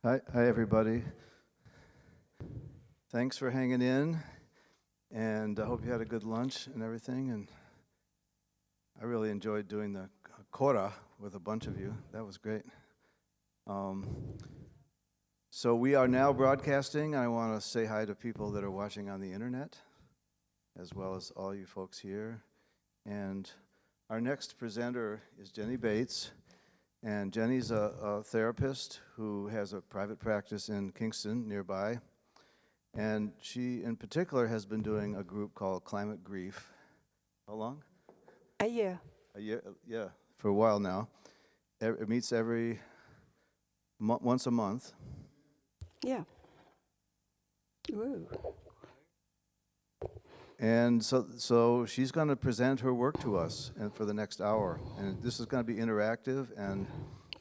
Hi, everybody. Thanks for hanging in, and I hope you had a good lunch and everything. And I really enjoyed doing the kora with a bunch of you. That was great. So we are now broadcasting. I want to say hi to people that are watching on the internet, as well as all you folks here. And our next presenter is Jenny Bates. And Jenny's a therapist who has a private practice in Kingston nearby. And she, in particular, has been doing a group called Climate Grief. How long? A year. A year, yeah, for a while now. It meets once a month. Yeah. Ooh. And so she's going to present her work to us and for the next hour. And this is going to be interactive. And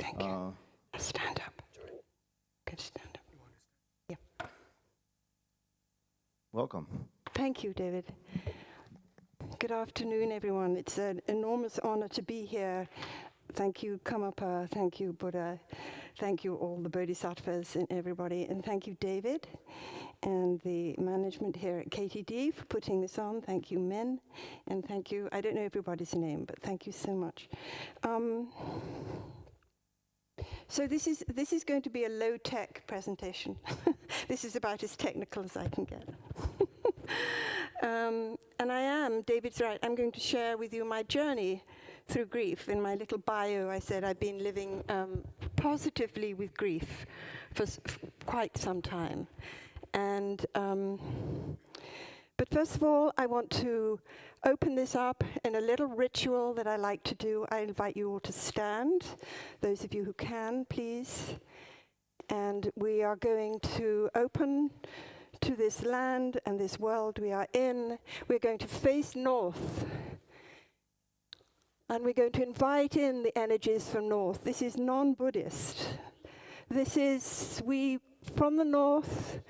thank you. Stand up. Good, stand up. Yeah. Welcome. Thank you, David. Good afternoon, everyone. It's an enormous honor to be here. Thank you, Kamapa. Thank you, Buddha. Thank you, all the bodhisattvas and everybody. And thank you, David, and the management here at KTD for putting this on. Thank you, Min. And thank you, I don't know everybody's name, but thank you so much. So this is going to be a low-tech presentation. This is about as technical as I can get. And David's right, I'm going to share with you my journey through grief. In my little bio, I said I've been living positively with grief for quite some time. And but first of all, I want to open this up in a little ritual that I like to do. I invite you all to stand, those of you who can, please. And we are going to open to this land and this world we are in. We're going to face north. And we're going to invite in the energies from north. This is non-Buddhist. This is from the north.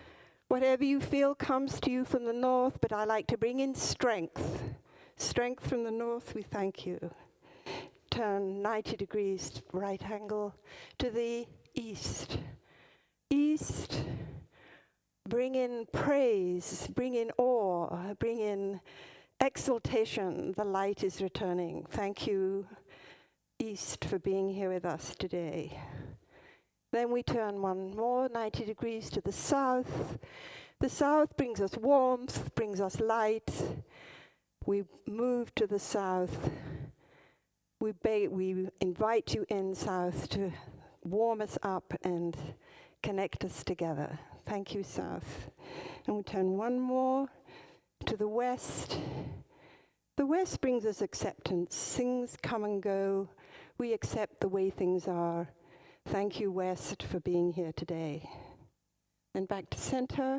Whatever you feel comes to you from the north, but I like to bring in strength. Strength from the north, we thank you. Turn 90 degrees, right angle, to the east. East, bring in praise, bring in awe, bring in exaltation. The light is returning. Thank you, East, for being here with us today. Then we turn one more 90 degrees to the south. The south brings us warmth, brings us light. We move to the south. We invite you in south to warm us up and connect us together. Thank you, south. And we turn one more to the west. The west brings us acceptance. Things come and go. We accept the way things are. Thank you, West, for being here today. And back to center.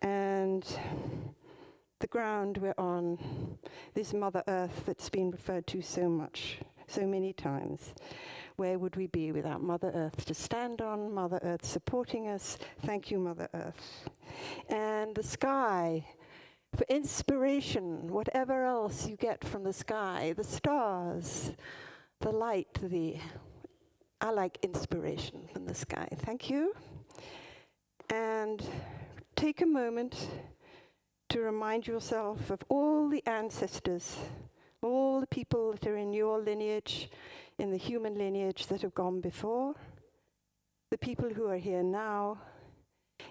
And the ground we're on, this Mother Earth that's been referred to so much, so many times. Where would we be without Mother Earth to stand on, Mother Earth supporting us? Thank you, Mother Earth. And the sky, for inspiration, whatever else you get from the sky, the stars, the light, I like inspiration from the sky. Thank you. And take a moment to remind yourself of all the ancestors, all the people that are in your lineage, in the human lineage that have gone before, the people who are here now,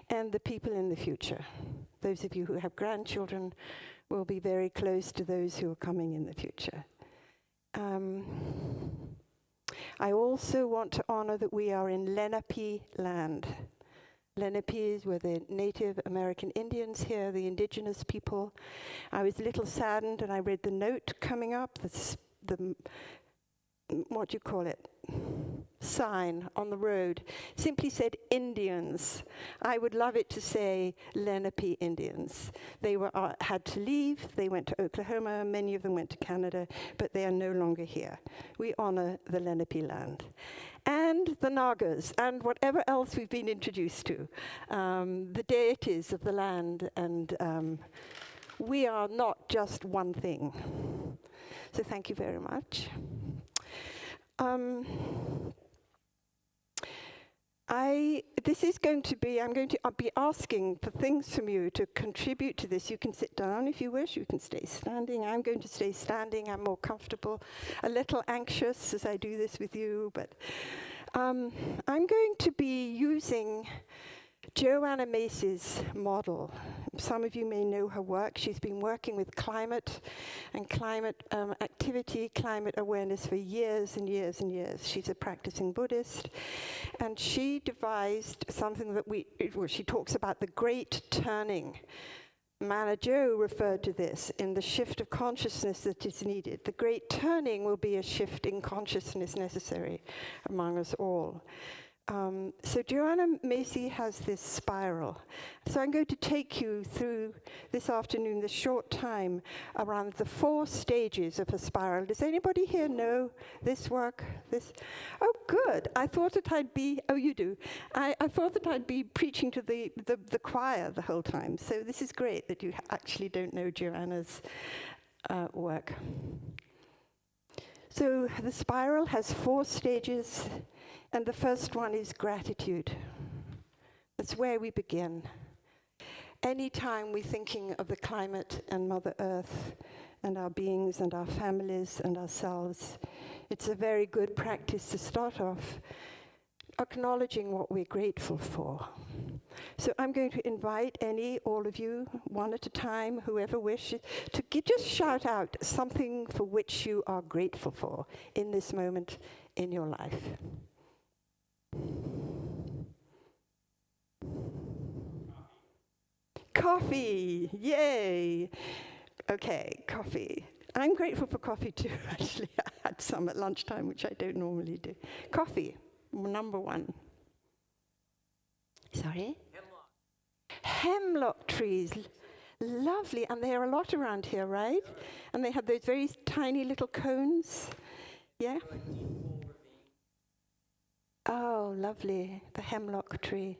and the people in the future. Those of you who have grandchildren will be very close to those who are coming in the future. I also want to honor that we are in Lenape land. Lenapes were the Native American Indians here, the indigenous people. I was a little saddened and I read the note coming up, the what do you call it? Sign on the road. Simply said Indians. I would love it to say Lenape Indians. They had to leave. They went to Oklahoma. Many of them went to Canada, but they are no longer here. We honor the Lenape land. And the Nagas, and whatever else we've been introduced to, the deities of the land, and we are not just one thing. So thank you very much. This is going to be, I'm going to be asking for things from you to contribute to this. You can sit down if you wish, you can stay standing. I'm going to stay standing, I'm more comfortable, a little anxious as I do this with you, but I'm going to be using Joanna Macy's model. Some of you may know her work. She's been working with climate and climate activity, climate awareness for years and years and years. She's a practicing Buddhist, and she devised something that she talks about the great turning. Mana Joe referred to this in the shift of consciousness that is needed. The great turning will be a shift in consciousness necessary among us all. So Joanna Macy has this spiral. So I'm going to take you through this afternoon, this short time, around the 4 stages of a spiral. Does anybody here know this work? Oh, good. I thought that I'd be, oh, you do. I thought that I'd be preaching to the choir the whole time. So this is great that you actually don't know Joanna's work. So the spiral has 4 stages. And the first one is gratitude. That's where we begin. Anytime we're thinking of the climate and Mother Earth and our beings and our families and ourselves, it's a very good practice to start off acknowledging what we're grateful for. So I'm going to invite all of you, one at a time, whoever wishes, to just shout out something for which you are grateful for in this moment in your life. Coffee, yay. Okay, coffee. I'm grateful for coffee too, actually. I had some at lunchtime, which I don't normally do. Coffee, number 1. Sorry? Hemlock trees, lovely. And there are a lot around here, right? And they have those very tiny little cones. Yeah? Oh, lovely, the hemlock tree.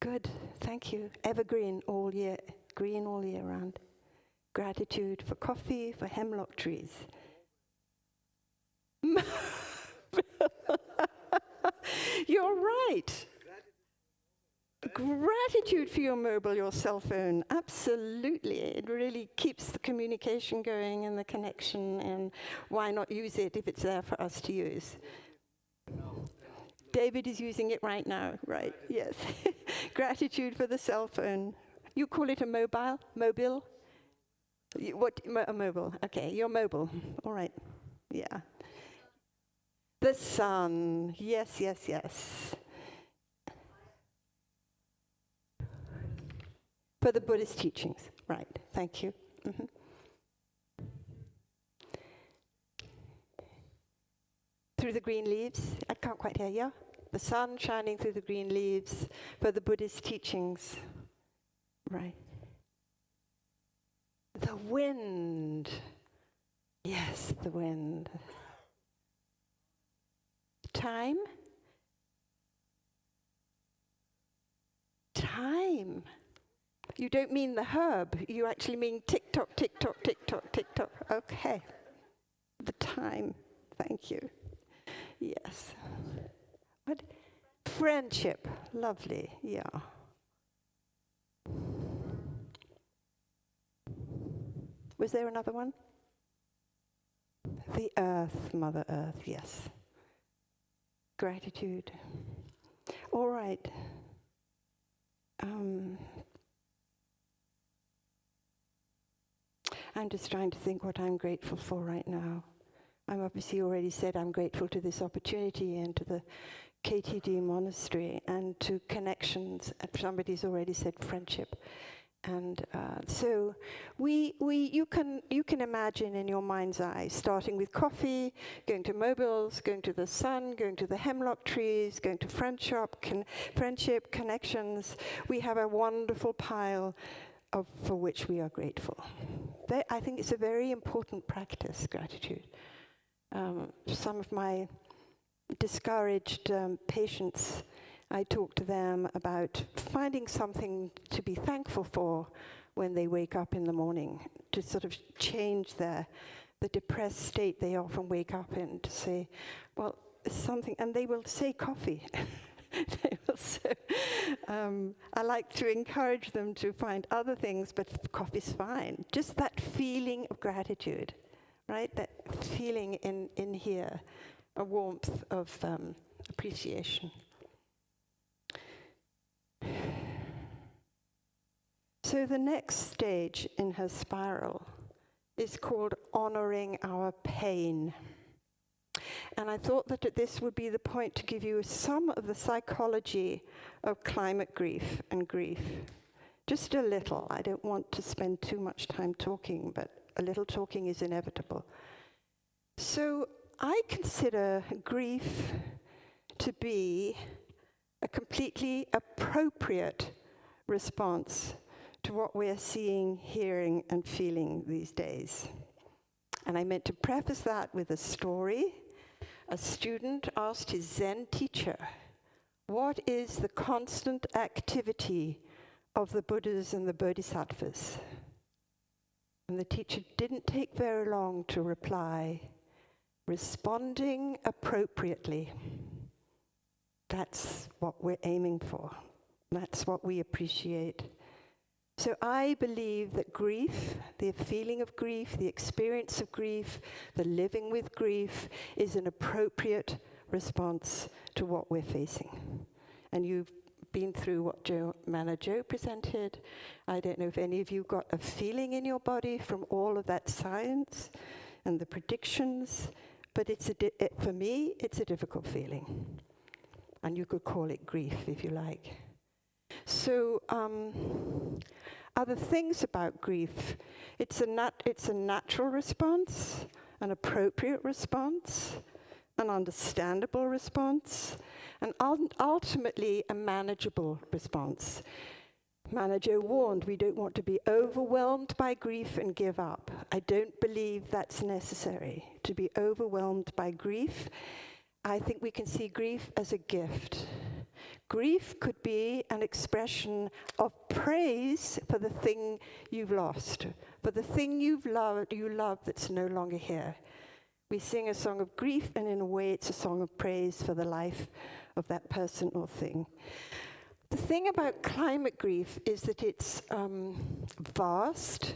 Good, thank you. Evergreen all year, green all year round. Gratitude for coffee, for hemlock trees. You're right. Gratitude for your mobile, your cell phone, absolutely. It really keeps the communication going and the connection, and why not use it if it's there for us to use? David is using it right now, right? Yes. Gratitude for the cell phone. You call it a mobile? Mobile? A mobile. Okay, you're mobile. All right. Yeah. The sun. Yes, yes, yes. For the Buddhist teachings. Right. Thank you. Mm-hmm. Through the green leaves. I can't quite hear you. The sun shining through the green leaves for the Buddhist teachings. Right. The wind. Yes, the wind. Time. Time. You don't mean the herb. You actually mean tick-tock, tick-tock, tick-tock, tick-tock. Okay. The time. Thank you. Yes. What? Friendship. Lovely. Yeah. Was there another one? The earth, Mother Earth, yes. Gratitude. All right. I'm just trying to think what I'm grateful for right now. I'm obviously already said I'm grateful to this opportunity and to the KTD monastery and to connections. Somebody's already said friendship. And so you can imagine in your mind's eye, starting with coffee, going to mobiles, going to the sun, going to the hemlock trees, going to friendship, connections. We have a wonderful pile for which we are grateful. I think it's a very important practice, gratitude. Some of my discouraged patients, I talk to them about finding something to be thankful for when they wake up in the morning, to sort of change the depressed state they often wake up in, to say, well, something, and they will say coffee. I like to encourage them to find other things, but coffee's fine. Just that feeling of gratitude, right? That feeling in here, a warmth of appreciation. So the next stage in her spiral is called honoring our pain. And I thought that this would be the point to give you some of the psychology of climate grief and grief. Just a little. I don't want to spend too much time talking, but a little talking is inevitable. So I consider grief to be a completely appropriate response to what we're seeing, hearing, and feeling these days. And I meant to preface that with a story. A student asked his Zen teacher, what is the constant activity of the Buddhas and the Bodhisattvas? And the teacher didn't take very long to reply, responding appropriately. That's what we're aiming for. That's what we appreciate. So I believe that grief, the feeling of grief, the experience of grief, the living with grief is an appropriate response to what we're facing. And you've been through what Manna Joe presented. I don't know if any of you got a feeling in your body from all of that science and the predictions, but for me, it's a difficult feeling. And you could call it grief if you like. So, other things about grief, it's a natural response, an appropriate response, an understandable response, and ultimately a manageable response. Manna Joe warned we don't want to be overwhelmed by grief and give up. I don't believe that's necessary, to be overwhelmed by grief. I think we can see grief as a gift. Grief could be an expression of praise for the thing you've lost, for the thing you love that's no longer here. We sing a song of grief, and in a way it's a song of praise for the life of that person or thing. The thing about climate grief is that it's vast.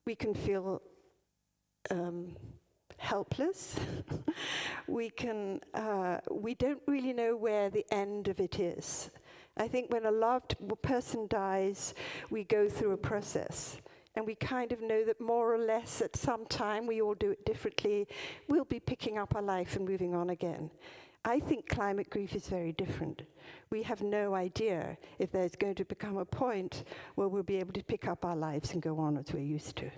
We can feel helpless. We don't really know where the end of it is. I think when a loved person dies, we go through a process. And we kind of know that more or less at some time, we all do it differently, we'll be picking up our life and moving on again. I think climate grief is very different. We have no idea if there's going to become a point where we'll be able to pick up our lives and go on as we're used to.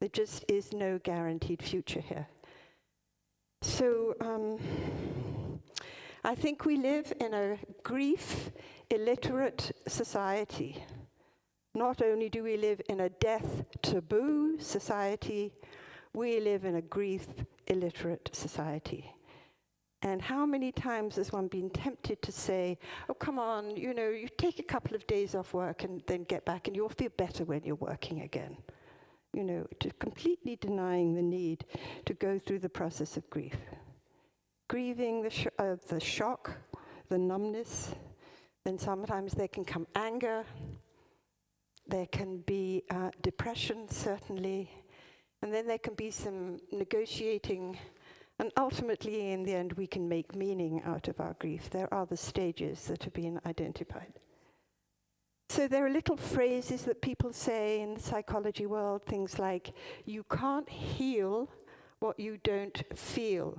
There just is no guaranteed future here. So I think we live in a grief-illiterate society. Not only do we live in a death-taboo society, we live in a grief-illiterate society. And how many times has one been tempted to say, oh, come on, you take a couple of days off work and then get back and you'll feel better when you're working again. To completely denying the need to go through the process of grief. Grieving the shock, the numbness, then sometimes there can come anger, there can be depression, certainly, and then there can be some negotiating, and ultimately, in the end, we can make meaning out of our grief. There are the stages that have been identified. So there are little phrases that people say in the psychology world, things like, you can't heal what you don't feel.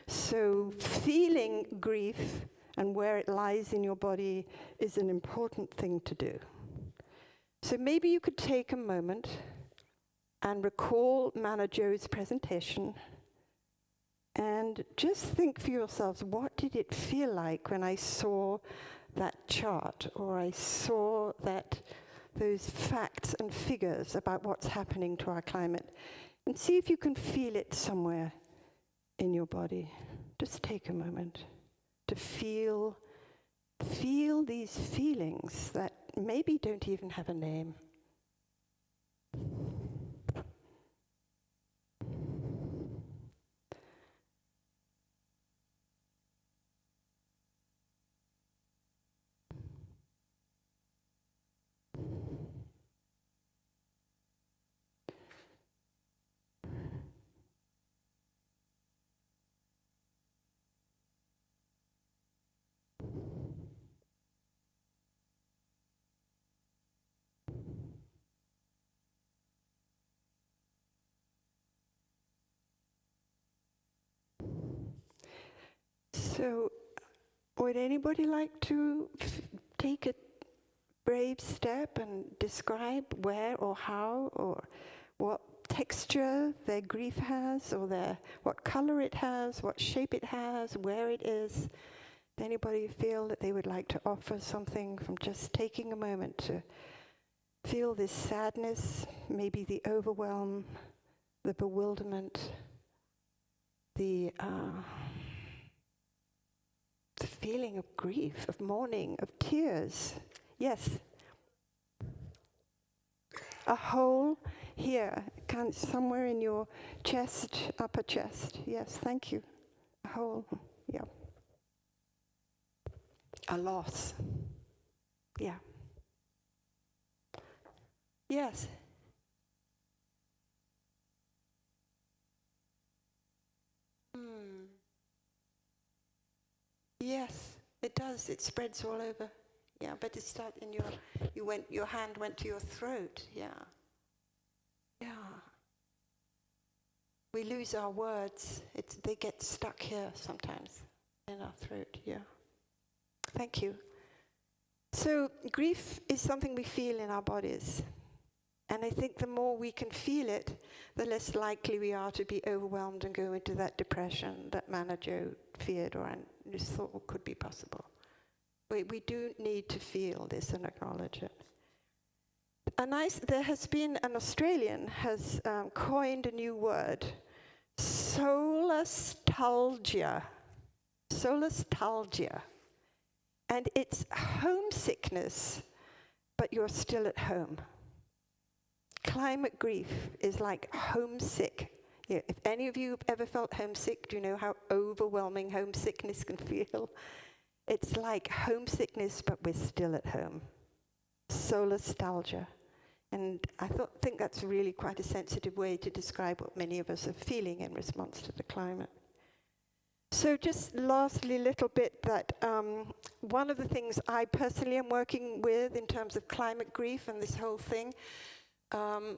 So feeling grief and where it lies in your body is an important thing to do. So maybe you could take a moment and recall Manna Joe's presentation and just think for yourselves, what did it feel like when I saw that chart, or I saw those facts and figures about what's happening to our climate, and see if you can feel it somewhere in your body. Just take a moment to feel these feelings that maybe don't even have a name. So, would anybody like to take a brave step and describe where or how or what texture their grief has, or what color it has, what shape it has, where it is? Does anybody feel that they would like to offer something from just taking a moment to feel this sadness, maybe the overwhelm, the bewilderment, the feeling of grief, of mourning, of tears? Yes. A hole here, somewhere in your chest, upper chest. Yes, thank you. A hole, yeah. A loss. Yeah. Yes. Yes, it does. It spreads all over. Yeah, but it starts in your hand went to your throat. Yeah. Yeah. We lose our words. They get stuck here sometimes in our throat. Yeah. Thank you. So grief is something we feel in our bodies. And I think the more we can feel it, the less likely we are to be overwhelmed and go into that depression that Manajo feared or just thought could be possible. We do need to feel this and acknowledge it. There has been an Australian has coined a new word, solastalgia. Solastalgia. And it's homesickness, but you're still at home. Climate grief is like homesick. Yeah, if any of you have ever felt homesick, do you know how overwhelming homesickness can feel? It's like homesickness, but we're still at home. Solastalgia. And I think that's really quite a sensitive way to describe what many of us are feeling in response to the climate. So just lastly, a little bit that one of the things I personally am working with in terms of climate grief and this whole thing, of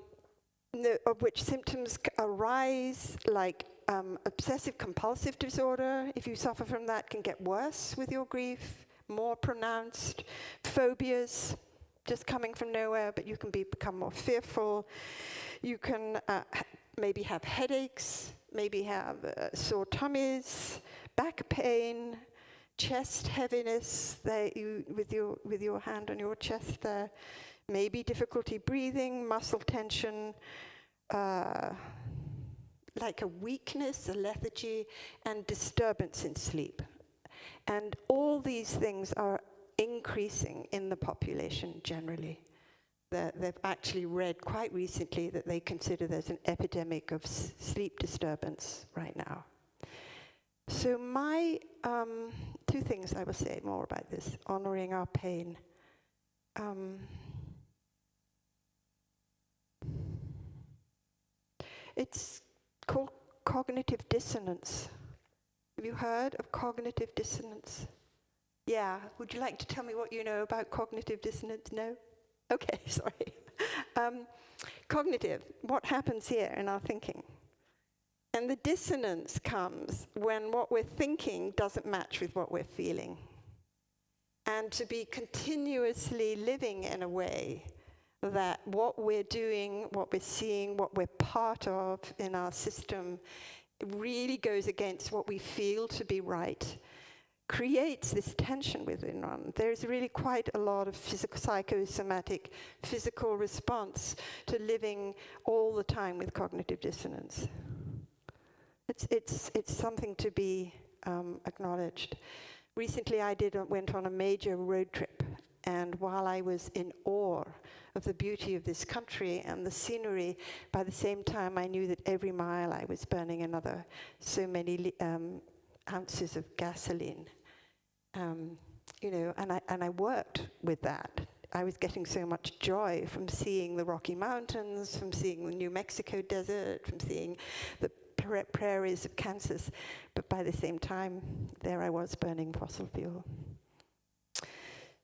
which symptoms arise, like obsessive compulsive disorder, if you suffer from that, can get worse with your grief, more pronounced. Phobias, just coming from nowhere, but you can become more fearful. You can maybe have headaches, maybe have sore tummies, back pain, chest heaviness with your hand on your chest there, maybe difficulty breathing, muscle tension, like a weakness, a lethargy, and disturbance in sleep. And all these things are increasing in the population generally. They've actually read quite recently that they consider there's an epidemic of sleep disturbance right now. So my two things I will say more about this, honoring our pain. It's called cognitive dissonance. Have you heard of cognitive dissonance? Yeah, would you like to tell me what you know about cognitive dissonance? No? Okay, sorry. Cognitive, what happens here in our thinking? And the dissonance comes when what we're thinking doesn't match with what we're feeling. And to be continuously living in a way that what we're doing, what we're seeing, what we're part of in our system really goes against what we feel to be right, creates this tension within one. There's really quite a lot of psychosomatic, physical response to living all the time with cognitive dissonance. It's something to be acknowledged. Recently went on a major road trip, and while I was in awe of the beauty of this country and the scenery, by the same time I knew that every mile I was burning another so many ounces of gasoline. And I worked with that. I was getting so much joy from seeing the Rocky Mountains, from seeing the New Mexico desert, from seeing the prairies of Kansas, but by the same time, there I was burning fossil fuel.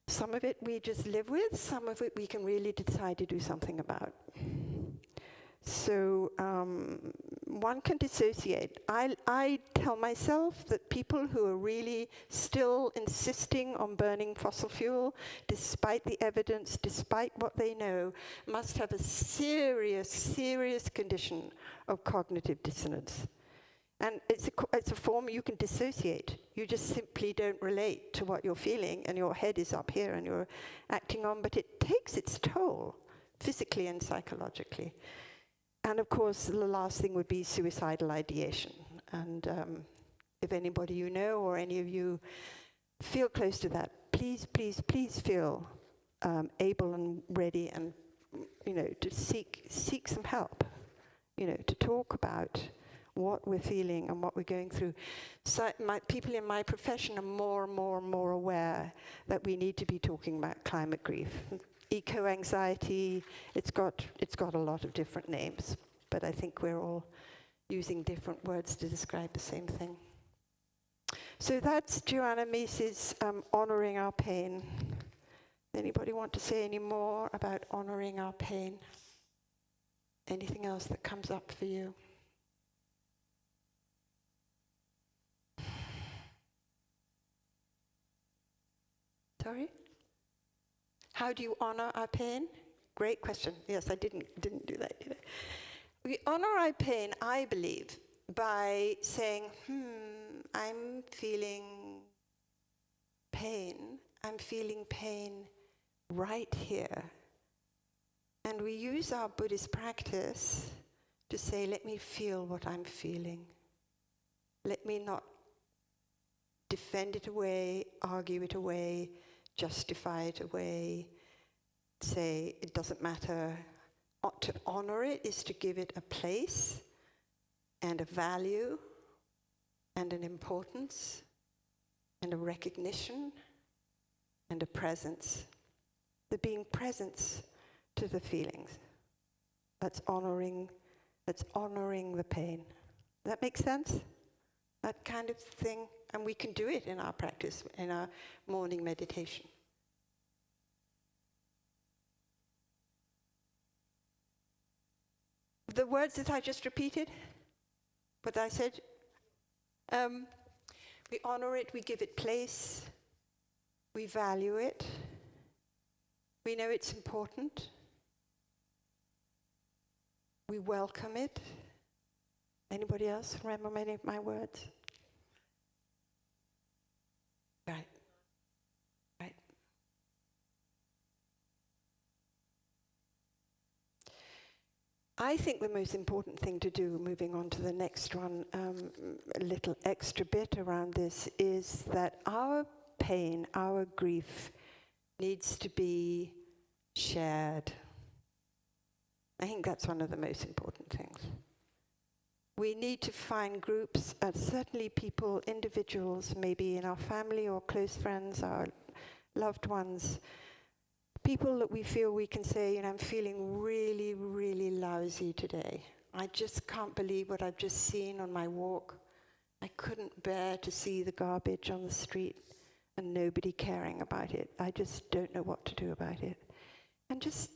Some of it we just live with, some of it we can really decide to do something about. So one can dissociate. I tell myself that people who are really still insisting on burning fossil fuel, despite the evidence, despite what they know, must have a serious, serious condition of cognitive dissonance. And it's a form you can dissociate. You just simply don't relate to what you're feeling, and your head is up here and you're acting on, but it takes its toll, physically and psychologically. And of course, the last thing would be suicidal ideation. And if anybody you know or any of you feel close to that, please, please, please feel able and ready and, to seek some help, to talk about what we're feeling and what we're going through. So people in my profession are more and more and more aware that we need to be talking about climate grief. Eco-anxiety, it's got a lot of different names, but I think we're all using different words to describe the same thing. So that's Joanna Macy's Honoring Our Pain. Anybody want to say any more about honoring our pain? Anything else that comes up for you? Sorry? How do you honor our pain? Great question. Yes, I didn't do that, did I? We honor our pain, I believe, by saying, I'm feeling pain. I'm feeling pain right here. And we use our Buddhist practice to say, let me feel what I'm feeling. Let me not defend it away, argue it away, justify it away, say it doesn't matter. To honor it is to give it a place and a value and an importance and a recognition and a presence. The being presence to the feelings. That's honoring the pain. That make sense? That kind of thing. And we can do it in our practice, in our morning meditation. The words that I just repeated, what I said, we honor it, we give it place, we value it, we know it's important, we welcome it. Anybody else remember any of my words? Right. Right. I think the most important thing to do, moving on to the next one, a little extra bit around this, is that our pain, our grief, needs to be shared. I think that's one of the most important things. We need to find groups, certainly people, individuals, maybe in our family or close friends, our loved ones, people that we feel we can say, I'm feeling really, really lousy today. I just can't believe what I've just seen on my walk. I couldn't bear to see the garbage on the street and nobody caring about it. I just don't know what to do about it. And just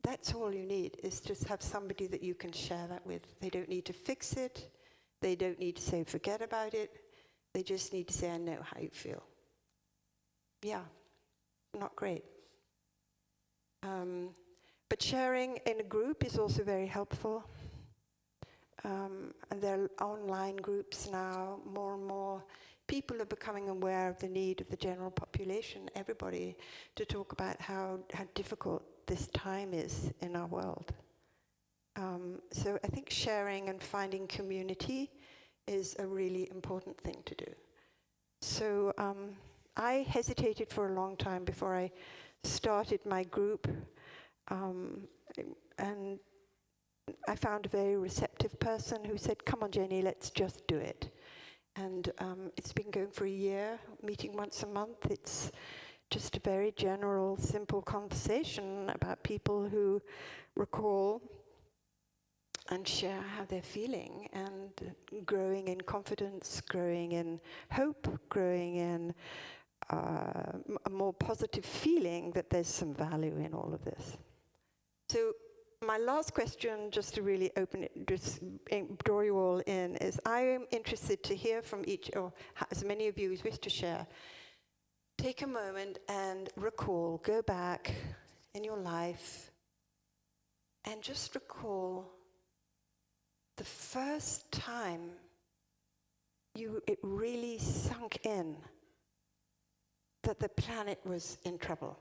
that's all you need, is just have somebody that you can share that with. They don't need to fix it. They don't need to say forget about it. They just need to say, I know how you feel. Yeah, not great. But sharing in a group is also very helpful. And there are online groups now, more and more. People are becoming aware of the need of the general population, everybody, to talk about how difficult this time is in our world. So I think sharing and finding community is a really important thing to do. So I hesitated for a long time before I started my group, and I found a very receptive person who said, come on Jenny, let's just do it. And it's been going for a year, meeting once a month. It's just a very general, simple conversation about people who recall and share how they're feeling, and growing in confidence, growing in hope, growing in a more positive feeling that there's some value in all of this. So my last question, just to really open it, just draw you all in, is I am interested to hear from each, or as many of you as wish to share, take a moment and recall, go back in your life and just recall the first time it really sunk in that the planet was in trouble,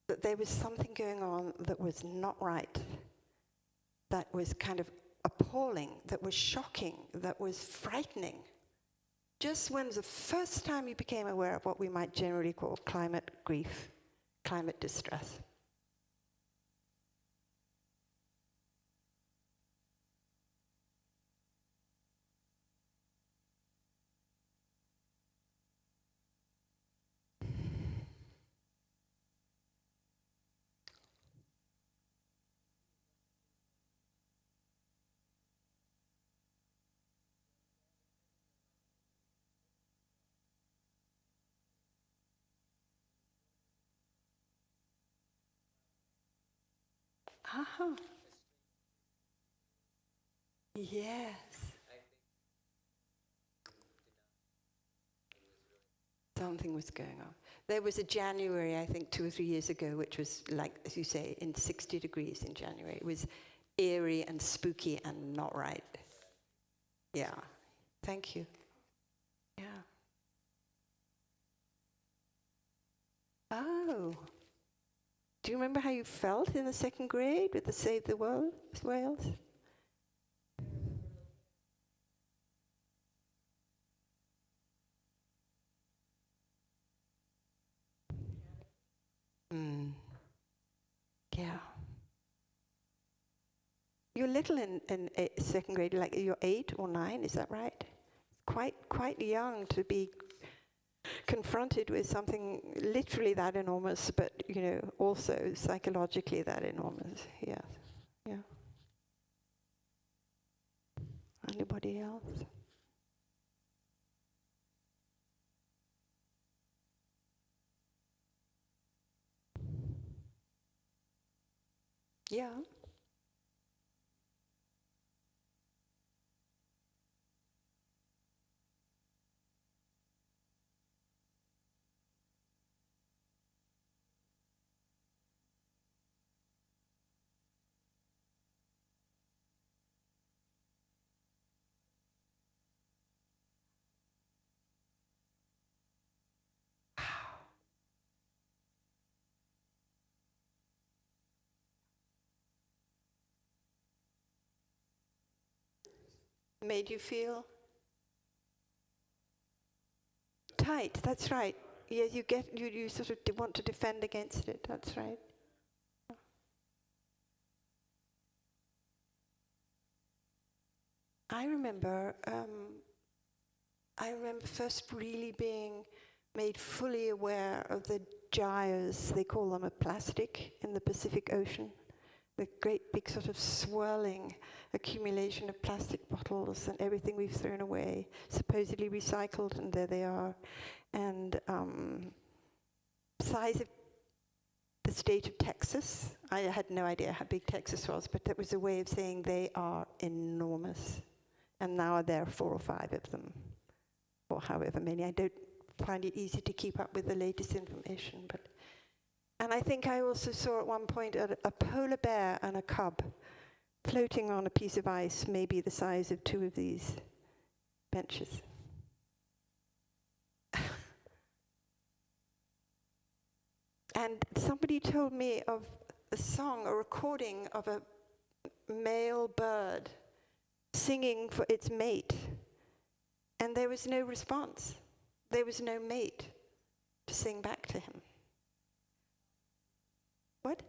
that there was something going on that was not right, that was kind of appalling, that was shocking, that was frightening. Just when was the first time you became aware of what we might generally call climate grief, climate distress? Uh-huh. Yes. Something was going on. There was a January, I think, 2 or 3 years ago, which was like, as you say, in 60 degrees in January. It was eerie and spooky and not right. Yeah. Thank you. Yeah. Oh. Do you remember how you felt in the second grade with the Save the World Whales? Yeah. You're little in second grade, like you're 8 or 9, is that right? Quite young to be confronted with something literally that enormous, but also psychologically that enormous. Yeah. Anybody else? Yeah. Made you feel tight. That's right. Yeah, you sort of want to defend against it. That's right. I remember first really being made fully aware of the gyres, they call them, of plastic in the Pacific Ocean. The great big sort of swirling accumulation of plastic bottles and everything we've thrown away, supposedly recycled, and there they are. And size of the state of Texas. I had no idea how big Texas was, but that was a way of saying they are enormous. And now there are 4 or 5 of them, or however many. I don't find it easy to keep up with the latest information. And I think I also saw at one point a polar bear and a cub floating on a piece of ice, maybe the size of 2 of these benches. And somebody told me of a song, a recording of a male bird singing for its mate. And there was no response. There was no mate to sing back to him. What?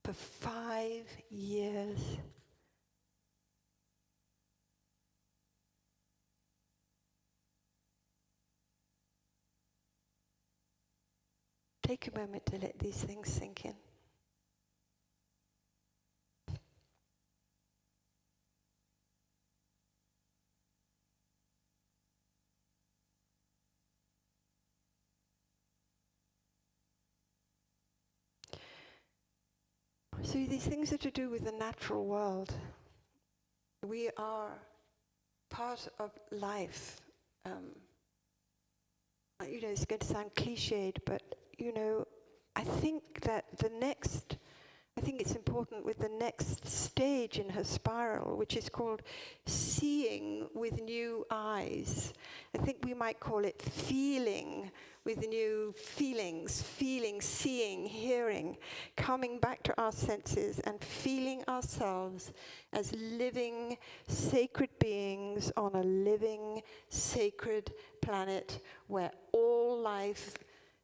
For 5 years. Take a moment to let these things sink in. So these things are to do with the natural world. We are part of life. It's going to sound cliched, but, I think that I think it's important with the next stage in her spiral, which is called seeing with new eyes. I think we might call it feeling with new feelings, feeling, seeing, hearing, coming back to our senses and feeling ourselves as living, sacred beings on a living, sacred planet where all life,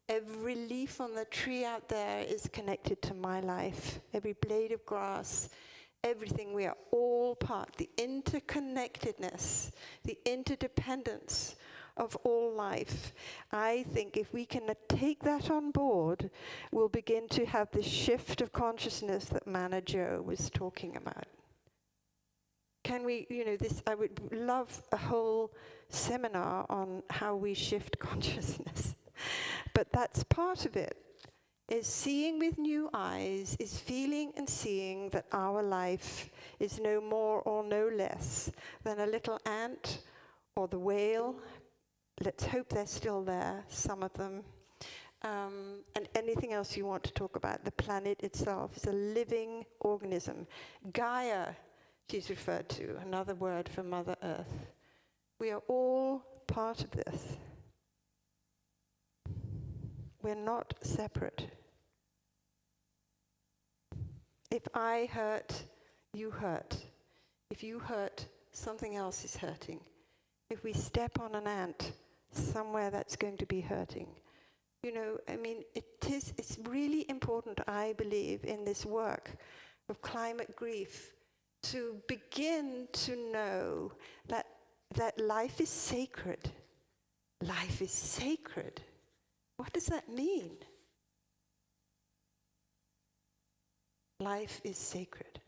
every leaf on the tree out there is connected to my life. Every blade of grass, everything, we are all part. The interconnectedness, the interdependence of all life. I think if we can take that on board, we'll begin to have the shift of consciousness that Mana Joe was talking about. Can we, I would love a whole seminar on how we shift consciousness. But that's part of it, is seeing with new eyes, is feeling and seeing that our life is no more or no less than a little ant or the whale. Let's hope they're still there, some of them. And anything else you want to talk about. The planet itself is a living organism. Gaia, she's referred to, another word for Mother Earth. We are all part of this. We're not separate. If I hurt, you hurt. If you hurt, something else is hurting. If we step on an ant, somewhere that's going to be hurting. It's really important, I believe, in this work of climate grief, to begin to know that life is sacred. Life is sacred. What does that mean? Life is sacred.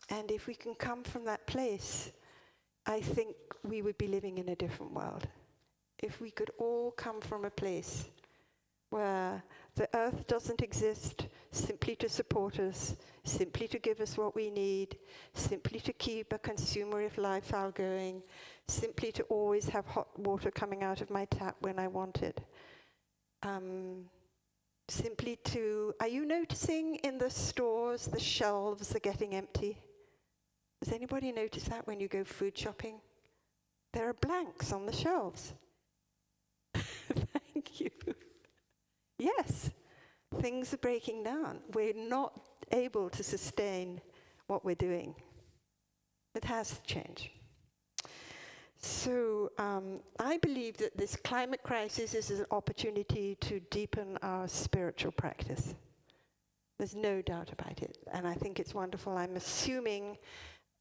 And if we can come from that place, I think we would be living in a different world. If we could all come from a place where the earth doesn't exist simply to support us, simply to give us what we need, simply to keep a consumerist lifestyle going, simply to always have hot water coming out of my tap when I want it. Simply to, are you noticing in the stores the shelves are getting empty? Does anybody notice that when you go food shopping? There are blanks on the shelves. Thank you. Yes, things are breaking down. We're not able to sustain what we're doing. It has to change. So I believe that this climate crisis is an opportunity to deepen our spiritual practice. There's no doubt about it. And I think it's wonderful. I'm assuming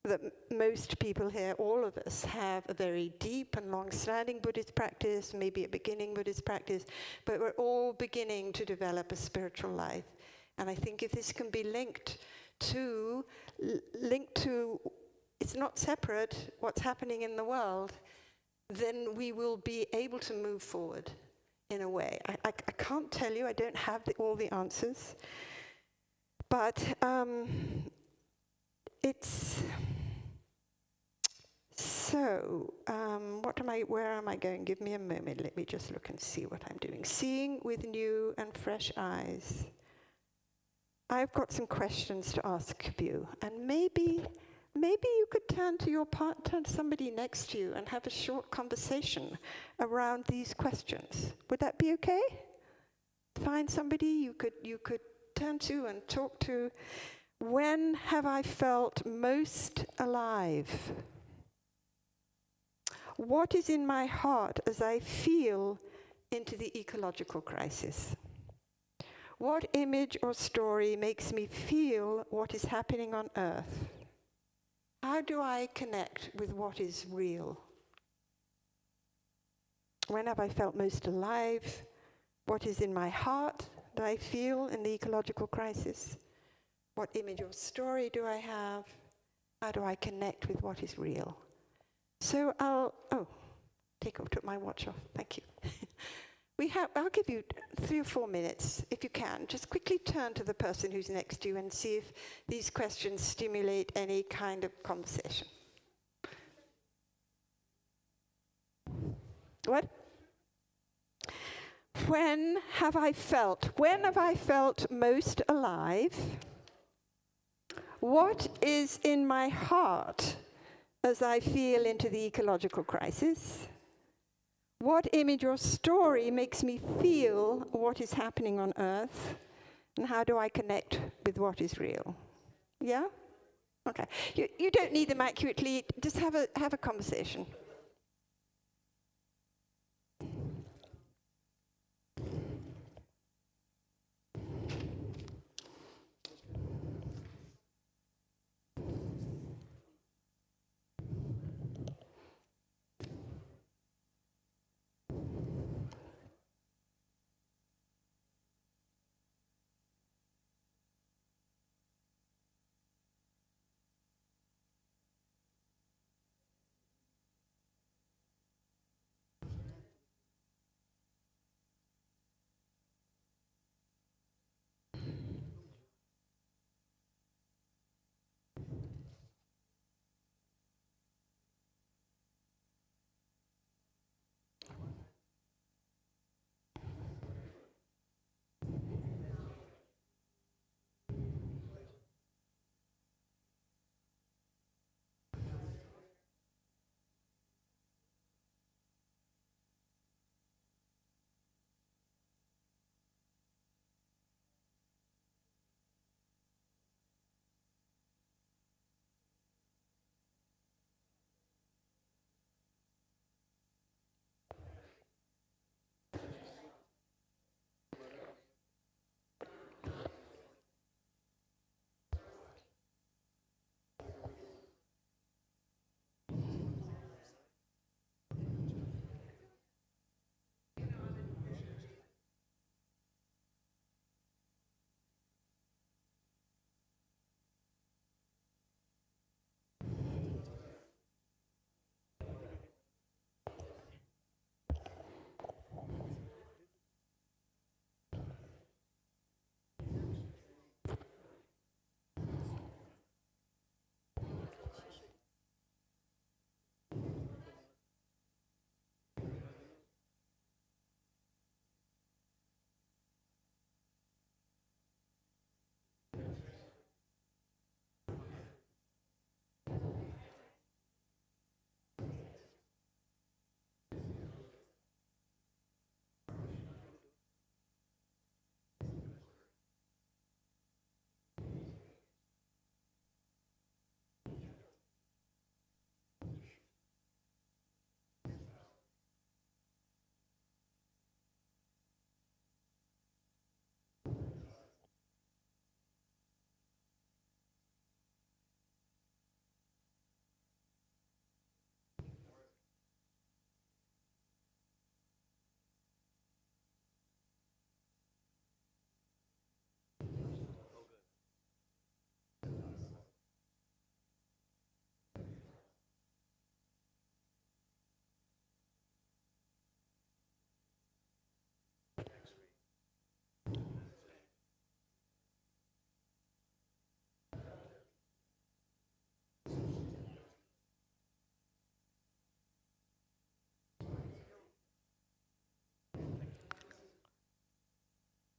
that most people here, all of us, have a very deep and long-standing Buddhist practice, maybe a beginning Buddhist practice, but we're all beginning to develop a spiritual life. And I think if this can be linked to, it's not separate, what's happening in the world, then we will be able to move forward in a way. I can't tell you, I don't have all the answers, but it's... So, where am I going? Give me a moment. Let me just look and see what I'm doing. Seeing with new and fresh eyes. I've got some questions to ask of you, and maybe you could turn to somebody next to you and have a short conversation around these questions. Would that be okay? Find somebody you could turn to and talk to. When have I felt most alive? What is in my heart as I feel into the ecological crisis? What image or story makes me feel what is happening on Earth? How do I connect with what is real? When have I felt most alive? What is in my heart that I feel in the ecological crisis? What image or story do I have? How do I connect with what is real? So took my watch off, thank you. I'll give you 3 or 4 minutes, if you can. Just quickly turn to the person who's next to you and see if these questions stimulate any kind of conversation. What? When have I felt most alive? What is in my heart as I feel into the ecological crisis? What image or story makes me feel what is happening on Earth? And how do I connect with what is real? Yeah? Okay. You don't need them accurately, just have a conversation.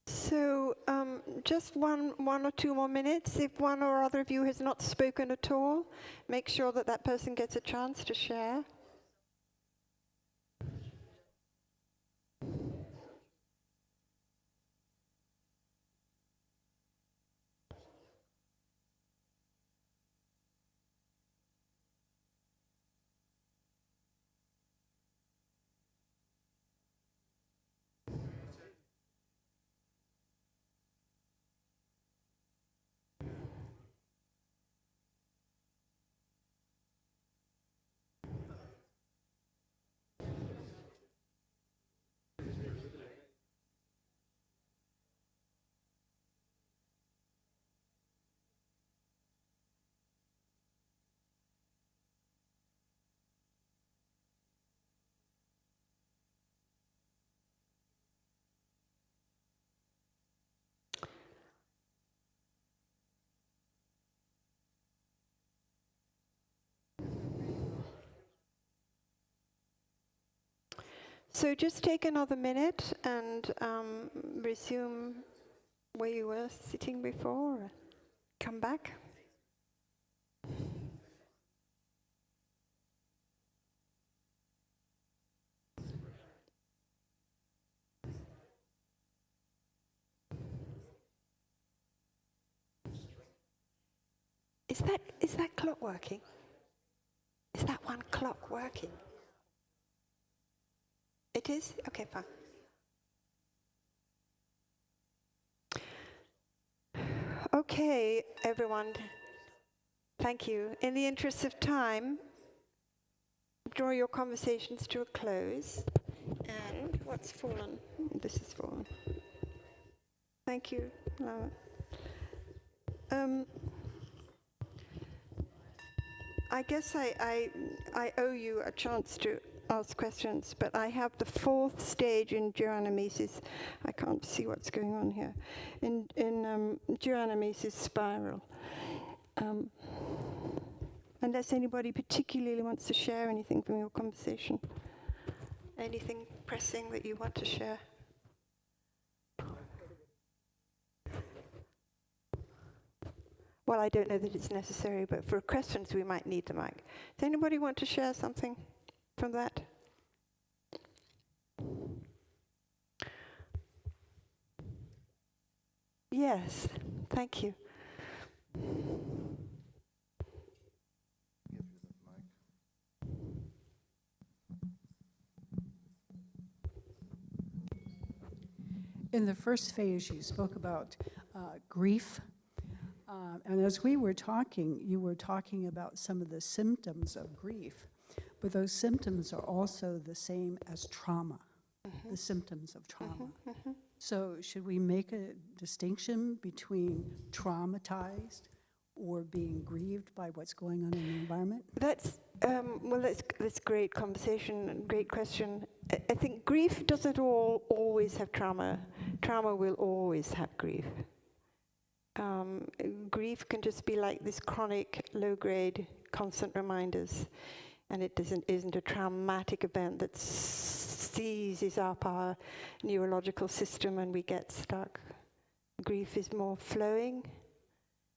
So just one or 2 more minutes. If one or other of you has not spoken at all, make sure that that person gets a chance to share. So just take another minute and resume where you were sitting before. Come back. Is that clock working? Is that one clock working? It is? Okay, fine. Okay, everyone. Thank you. In the interest of time, draw your conversations to a close. And what's fallen? This has fallen. Thank you. I guess I owe you a chance to ask questions, but I have the fourth stage in Triyana. I can't see what's going on here. In Triyana spiral. Unless anybody particularly wants to share anything from your conversation. Anything pressing that you want to share? Well, I don't know that it's necessary, but for questions we might need the mic. Does anybody want to share something from that? Yes, thank you. In the first phase, you spoke about grief. And as we were talking, you were talking about some of the symptoms of grief. But those symptoms are also the same as trauma, the symptoms of trauma. So should we make a distinction between traumatized or being grieved by what's going on in the environment? That's great conversation and great question. I think grief doesn't always have trauma. Trauma will always have grief. Grief can just be like this chronic, low-grade, constant reminders, and it isn't a traumatic event that seizes up our neurological system and we get stuck. Grief is more flowing.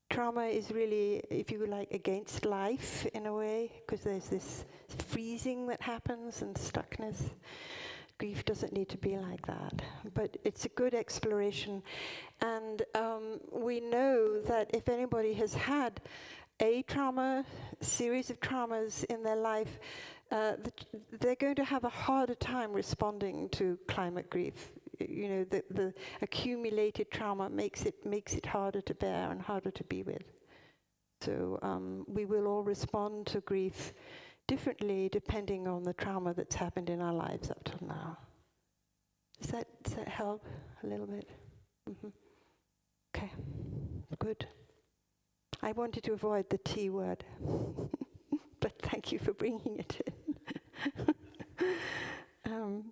Trauma is really, if you like, against life in a way, because there's this freezing that happens and stuckness. Grief doesn't need to be like that, but it's a good exploration. And we know that if anybody has had a trauma, series of traumas in their life, they're going to have a harder time responding to climate grief. You know, the accumulated trauma makes it harder to bear and harder to be with. So we will all respond to grief differently depending on the trauma that's happened in our lives up till now. Does that help a little bit? Okay, good. I wanted to avoid the T word, but thank you for bringing it in.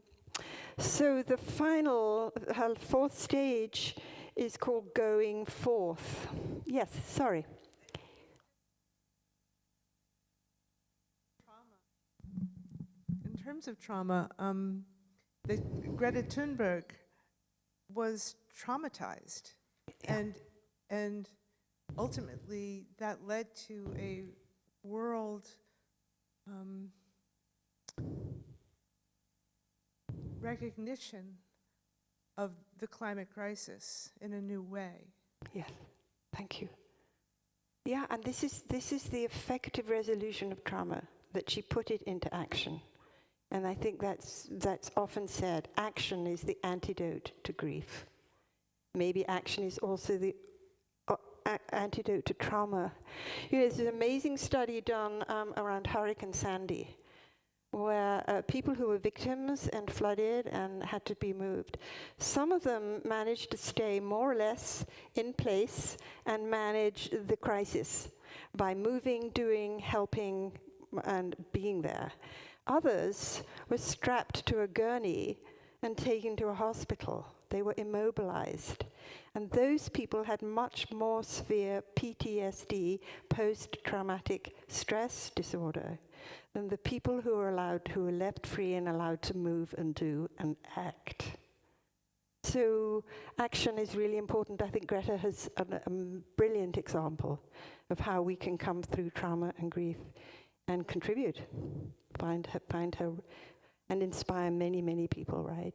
So the final, fourth stage is called going forth. Yes, sorry. In terms of trauma, Greta Thunberg was traumatized, and ultimately that led to a world recognition of the climate crisis in a new way. Yes, thank you. Yeah, and this is the effective resolution of trauma, that she put it into action. And I think that's often said, action is the antidote to grief. Maybe action is also the antidote to trauma. You know, there's an amazing study done around Hurricane Sandy, where people who were victims and flooded and had to be moved, some of them managed to stay more or less in place and manage the crisis by moving, doing, helping, and being there. Others were strapped to a gurney and taken to a hospital. They were immobilized. And those people had much more severe PTSD, post-traumatic stress disorder. than the people who are left free and allowed to move and do and act. So action is really important. I think Greta has a brilliant example of how we can come through trauma and grief and contribute, find her, and inspire many, many people, right?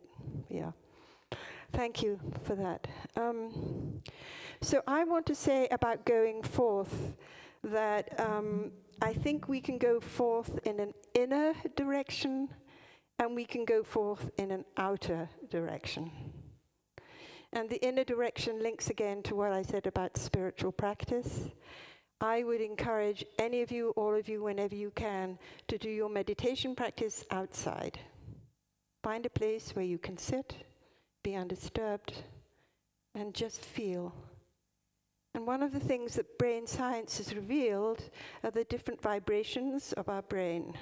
Yeah. Thank you for that. So I want to say about going forth that I think we can go forth in an inner direction and we can go forth in an outer direction. And the inner direction links again to what I said about spiritual practice. I would encourage any of you, all of you, whenever you can, to do your meditation practice outside. Find a place where you can sit, be undisturbed, and just feel. And one of the things that brain science has revealed are the different vibrations of our brain.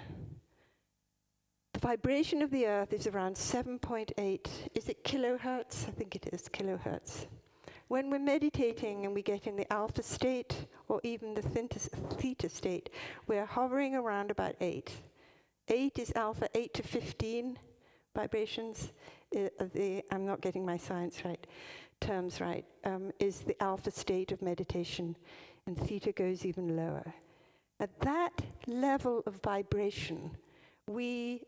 The vibration of the earth is around 7.8, is it kilohertz? I think it is kilohertz. When we're meditating and we get in the alpha state or even the theta state, we're hovering around about 8. 8 is alpha, 8 to 15 vibrations. I'm not getting my science terms right, is the alpha state of meditation, and theta goes even lower. At that level of vibration, we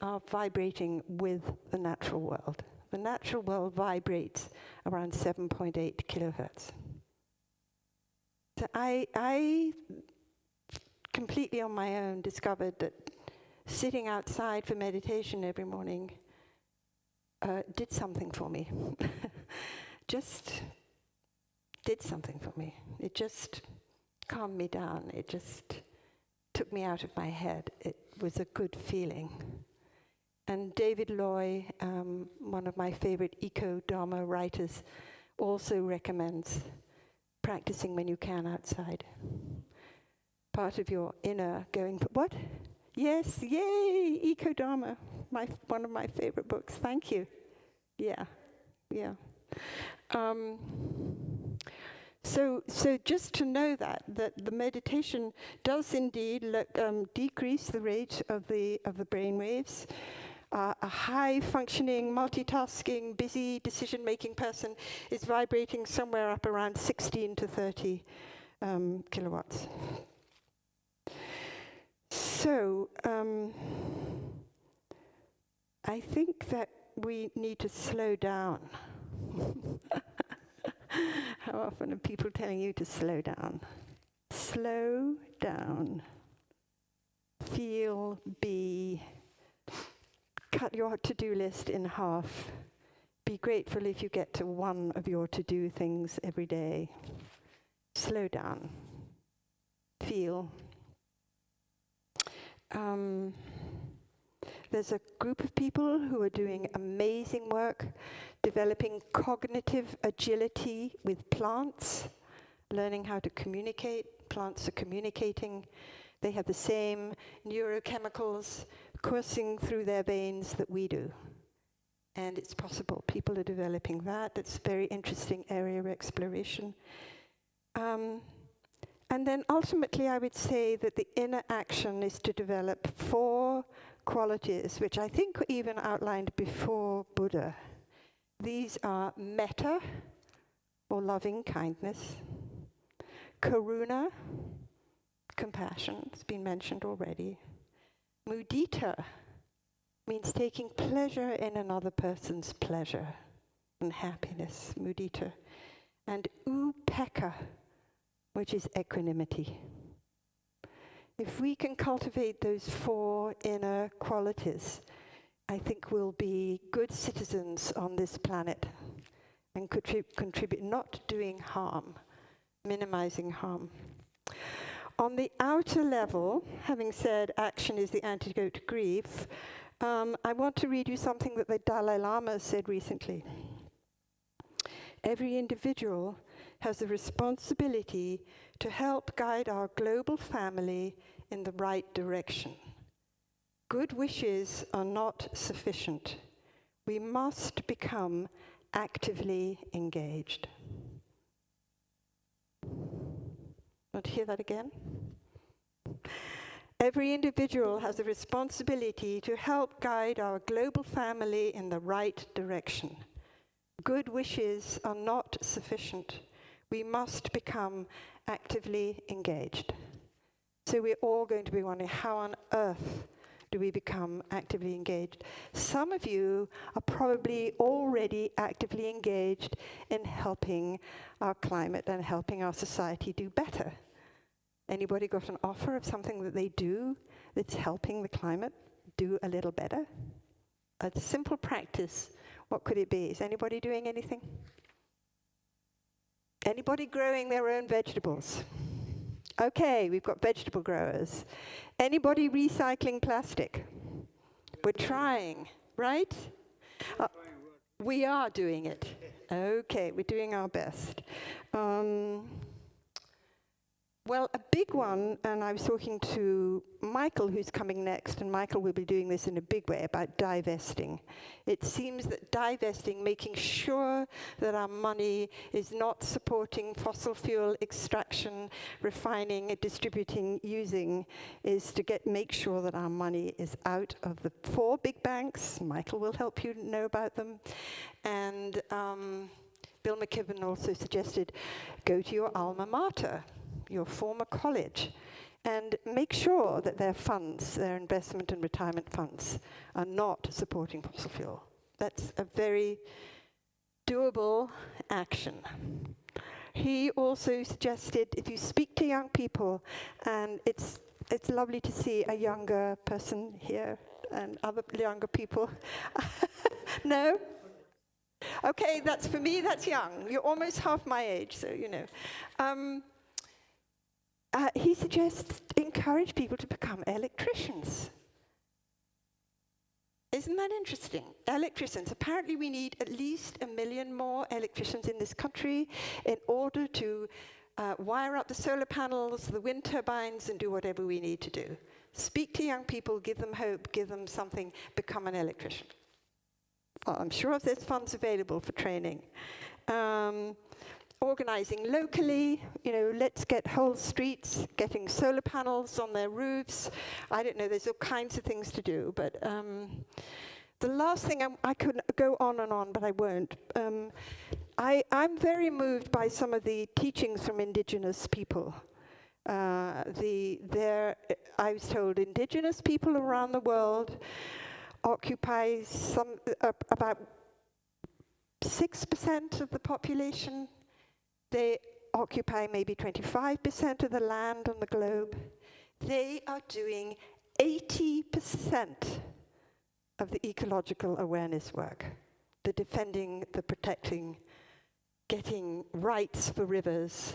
are vibrating with the natural world. The natural world vibrates around 7.8 kilohertz. So I completely on my own discovered that sitting outside for meditation every morning did something for me. Just did something for me. It just calmed me down. It just took me out of my head. It was a good feeling. And David Loy, one of my favorite eco-dharma writers, also recommends practicing when you can outside. Part of your inner going, what? Yes, yay, eco-dharma, one of my favorite books. Thank you. Yeah. So just to know that the meditation does indeed decrease the rate of the brain waves. A high-functioning, multitasking, busy decision-making person is vibrating somewhere up around 16 to 30 kilowatts. So I think that we need to slow down. How often are people telling you to slow down? Slow down. Feel, be. Cut your to-do list in half. Be grateful if you get to one of your to-do things every day. Slow down. Feel. There's a group of people who are doing amazing work, developing cognitive agility with plants, learning how to communicate. Plants are communicating. They have the same neurochemicals coursing through their veins that we do. And it's possible. People are developing that. It's a very interesting area of exploration. And then ultimately I would say that the inner action is to develop 4 qualities, which I think were even outlined before Buddha. These are metta, or loving kindness, karuna, compassion, it's been mentioned already. Mudita means taking pleasure in another person's pleasure and happiness, mudita. And upekkha, which is equanimity. If we can cultivate those 4 inner qualities, I think we'll be good citizens on this planet and contribute, not doing harm, minimizing harm. On the outer level, having said action is the antidote to grief, I want to read you something that the Dalai Lama said recently. Every individual has a responsibility to help guide our global family in the right direction. Good wishes are not sufficient. We must become actively engaged. Want to hear that again? Every individual has a responsibility to help guide our global family in the right direction. Good wishes are not sufficient. We must become actively engaged. So we're all going to be wondering, how on earth do we become actively engaged? Some of you are probably already actively engaged in helping our climate and helping our society do better. Anybody got an offer of something that they do that's helping the climate do a little better? A simple practice, what could it be? Is anybody doing anything? Anybody growing their own vegetables? Okay, we've got vegetable growers. Anybody recycling plastic? We're trying, right? We are doing it. Okay, we're doing our best. Well, a big one, and I was talking to Michael, who's coming next, and Michael will be doing this in a big way, about divesting. It seems that divesting, making sure that our money is not supporting fossil fuel extraction, refining, distributing, using, is to make sure that our money is out of the 4 big banks. Michael will help you know about them. And Bill McKibben also suggested, go to your alma mater, your former college, and make sure that their funds, their investment and retirement funds, are not supporting fossil fuel. That's a very doable action. He also suggested, if you speak to young people, and it's lovely to see a younger person here and other younger people. No? Okay, that's for me, that's young. You're almost half my age, so you know. He suggests encourage people to become electricians. Isn't that interesting? Electricians. Apparently we need at least 1 million more electricians in this country in order to wire up the solar panels, the wind turbines, and do whatever we need to do. Speak to young people, give them hope, give them something, become an electrician. Well, I'm sure if there's funds available for training. Organizing locally, you know, let's get whole streets, getting solar panels on their roofs. I don't know, there's all kinds of things to do. But the last thing, I could go on and on, but I won't. I'm very moved by some of the teachings from indigenous people. I was told indigenous people around the world occupy about 6% of the population. They occupy maybe 25% of the land on the globe. They are doing 80% of the ecological awareness work, the defending, the protecting, getting rights for rivers,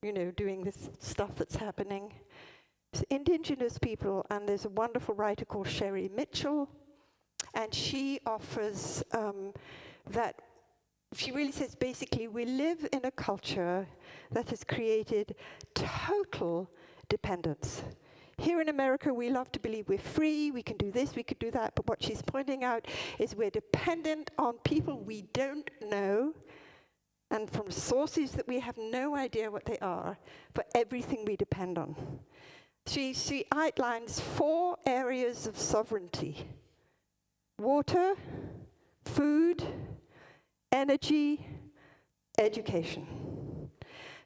you know, doing this stuff that's happening. It's indigenous people, and there's a wonderful writer called Sherry Mitchell, and she offers that. She really says, basically, we live in a culture that has created total dependence. Here in America, we love to believe we're free, we can do this, we can do that, but what she's pointing out is we're dependent on people we don't know, and from sources that we have no idea what they are, for everything we depend on. She outlines 4 areas of sovereignty: water, food, energy, education.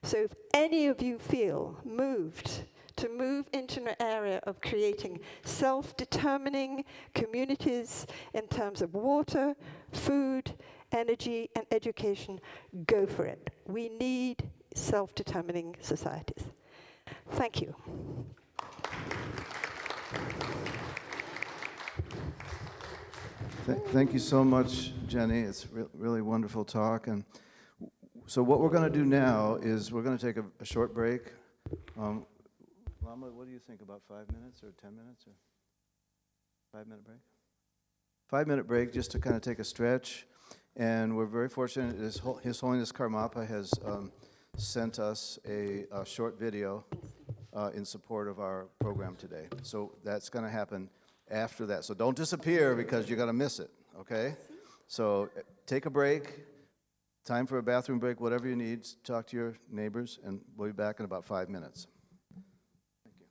So if any of you feel moved to move into an area of creating self-determining communities in terms of water, food, energy, and education, go for it. We need self-determining societies. Thank you. Thank you so much, Jenny. It's really wonderful talk. And so what we're going to do now is we're going to take a short break. Lama, what do you think, about 5 minutes or 10 minutes or 5-minute break? 5-minute break just to kind of take a stretch. And we're very fortunate. His Holiness Karmapa has sent us a short video in support of our program today. So that's going to happen after that. So don't disappear because you're going to miss it, okay? So take a break, time for a bathroom break, whatever you need. Talk to your neighbors, and we'll be back in about 5 minutes. Thank you.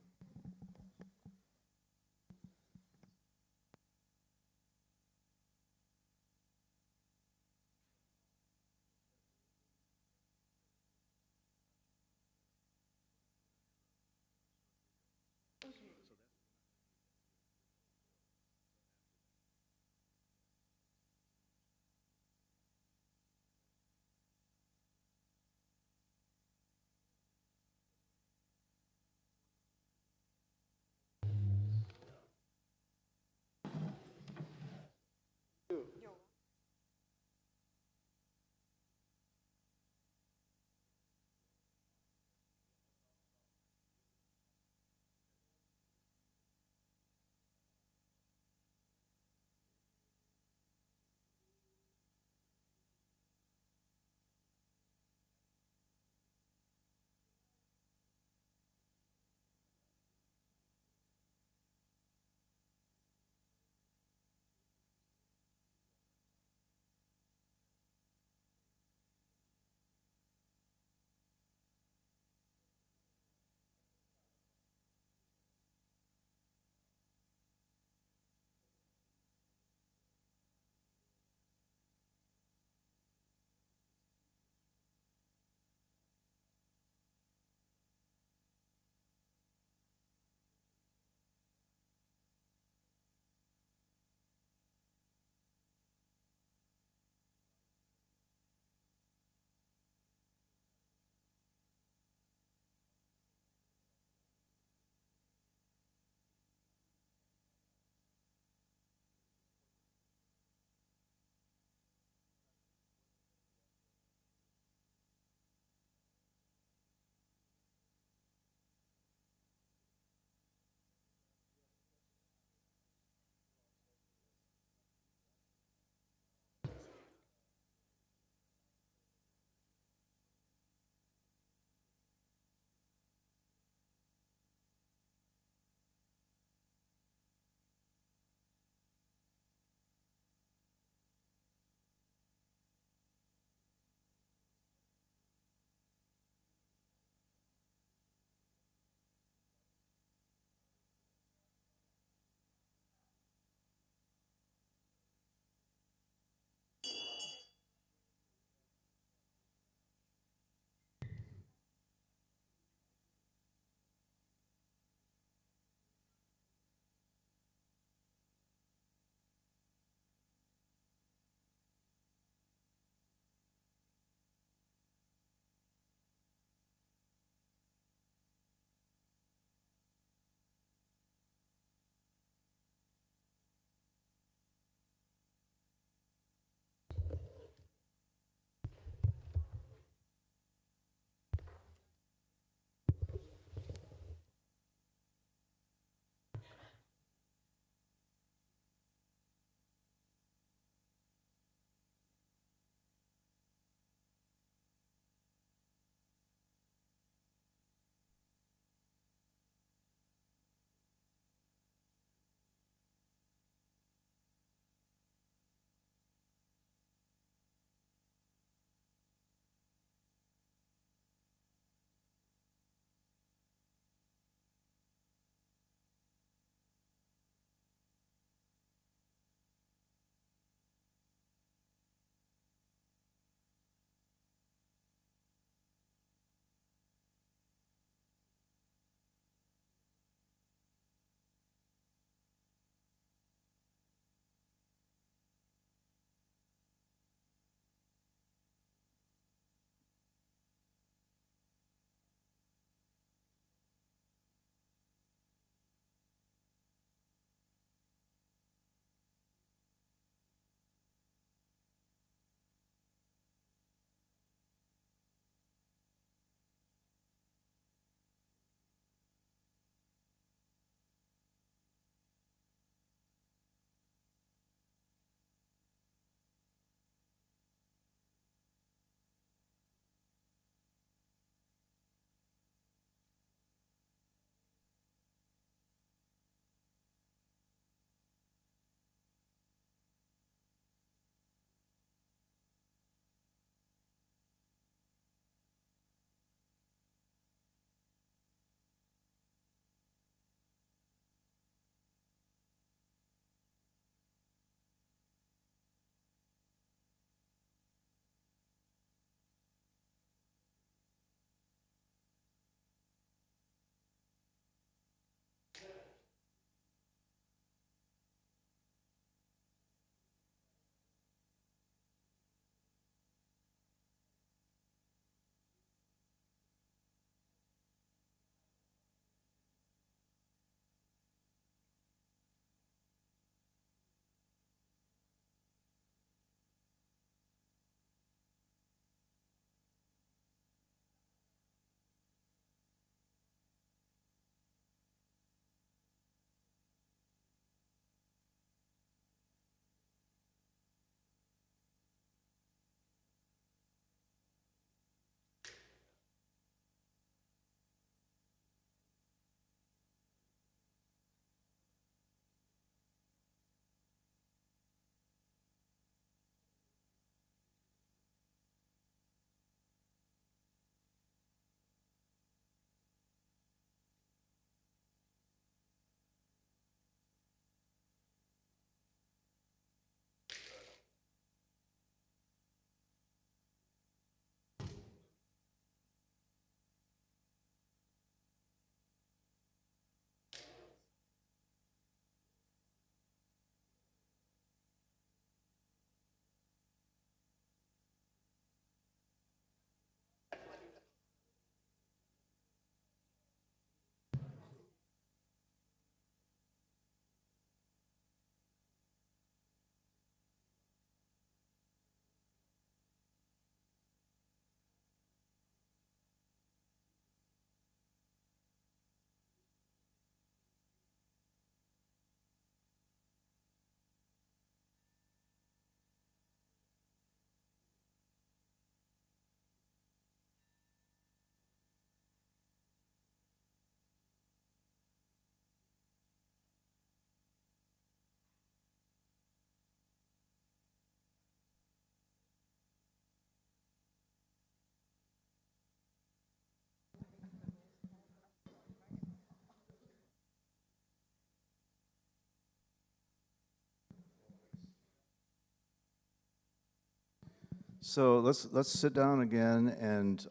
So let's sit down again, and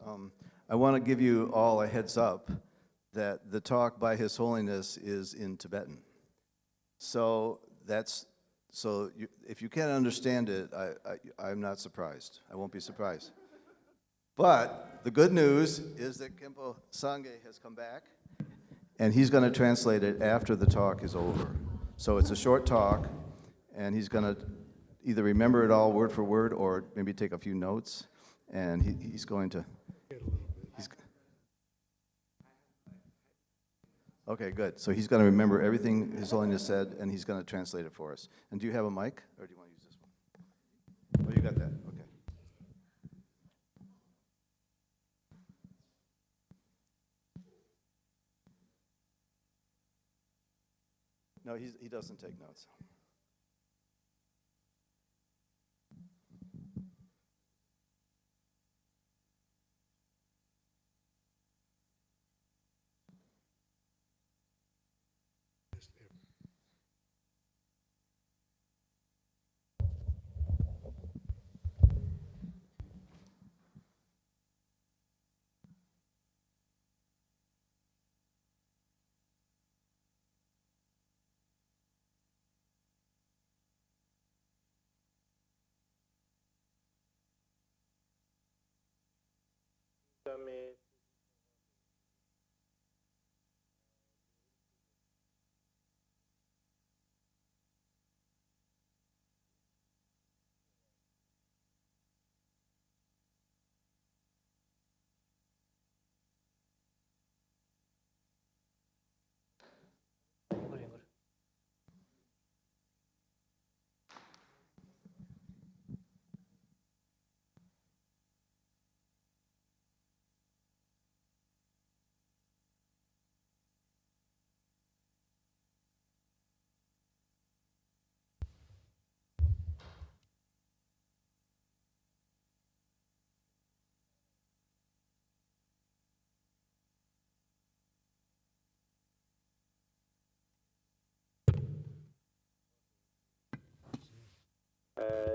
I want to give you all a heads up that the talk by His Holiness is in Tibetan. So if you can't understand it, I'm not surprised. I won't be surprised. But the good news is that Khenpo Sangye has come back, and he's going to translate it after the talk is over. So it's a short talk, and he's going to either remember it all word for word or maybe take a few notes, and he's going to... Okay, good. So he's going to remember everything His Holiness said, and he's going to translate it for us. And do you have a mic, or do you want to use this one? Oh, you got that. Okay. No, he doesn't take notes.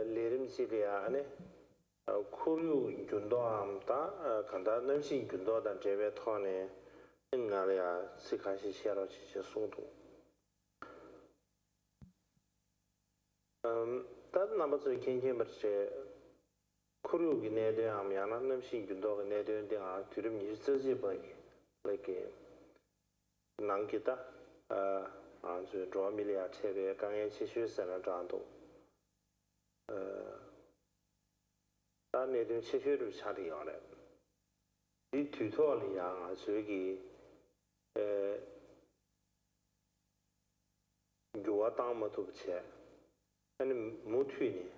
Lirim Siliane, Kuru Jundo Amta, Kanda Namsin Jundo than Jebe Tone, Ingalia, Sikashi Shero Sundu. That number three came but Kuru Ginede Amiana, Namsin Jundo, Nede, and the Turim Yusazi like Nankita, and draw Milia Tebe, Gangan Shishu Senadando. 다 내든 체슈를 차리요래. 이 튜토리얼이야. 저기 요아 담아도 체. 아니 못휘니.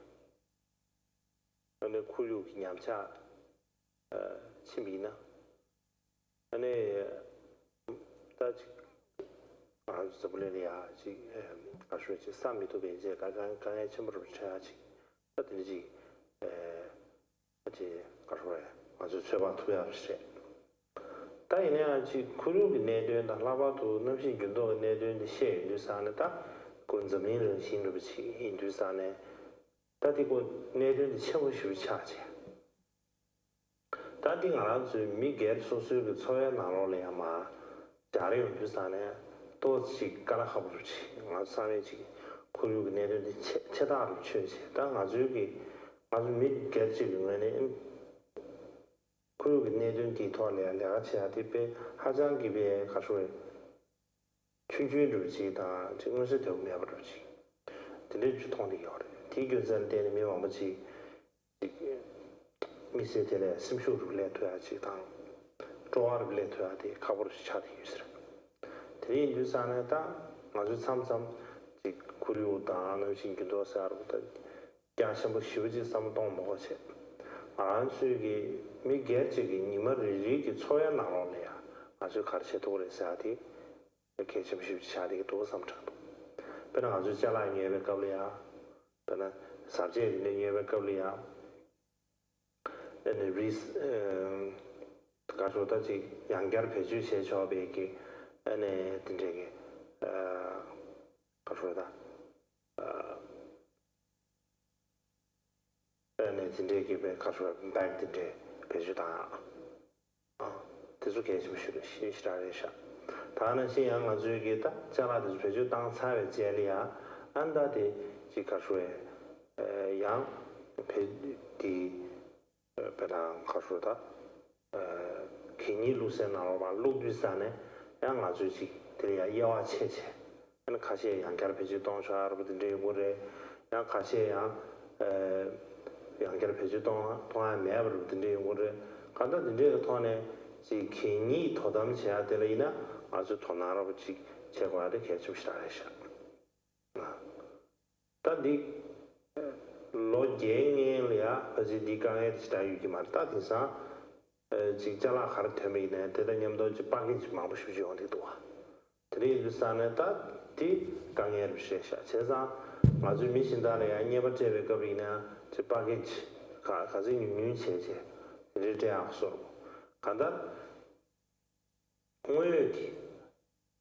아니 쿠류 냠차 침이나. 아니 다지 저블레리아 지 아슈치 삼미도 베제 가간 침으로 쳐야지. 어떤지 어제 가서래 아주 최반 투야시 다이네 지 구르기 내된다 라바도 넘신 균도 내된데 셰인주산다 군즈민의 신르비치 인주산에 다디고 내된데 최고시 차지 다딩아라즈 미겔 소수의 초야 나로래야마 자리 인주산에 또지 까라하부지 아사네지 구르기 내된데 최다를 취지 당 아주기 아주 밑개지면에 그룹이 내준 뒤토래 내가 치아디베 하장기베 가서에 추주르지다 지금은 되면 버르지 근데 주통이 요래 디교전 때는 명함지 미세텔에 심쇼를 내줘야지 당 조화를 내줘야지 가버르시 차디 유스라 드린 유산에다 아주 삼삼 지 구류다는 신기도 사르부터 야심부 시부지 삼동 먹어체 안수기 미게지기 니머리기 초야 나오네야 아주 가르쳐도 그래서야지 이렇게 좀 시부지 도 삼차도 그러나 아주 잘한 예배 걸려야 그러나 사제의 예배 걸려야 네 리스 가서다지 양결 배주 제조업에게 안에 된게 가서다 네, 진짜 기배 가서 백인데 배주다. 대수 계시면 시라래샤. 다는 신양 아주 기다. 자라도 배주 당 사회 제리야. 안다디 지가수에 양 배디 배랑 가수다. 기니 루세나와 루비산에 양 아주 지 들이야 이와 체체. 는 가시에 양결 배주 동사르부터 뭐래 양 가시에 양 양결 배주 동안 매버부터 뭐래 간다 dinge 토네 지 기니 토담 해야 되리나 아주 토나라고 지 제거하되 개춤시라래샤. 따디 로제니야 아주 디가에 지다유기 말다 디사 직자라 가르테메네 대단님도 지 빠기지 마부시죠 어디도 와. 드리르산에다 디 강에르셰샤 제사 아주 미신다래 아니버제베 거비나 지 빠기지 가지 유윤체제 이제 앞서 간다 공회기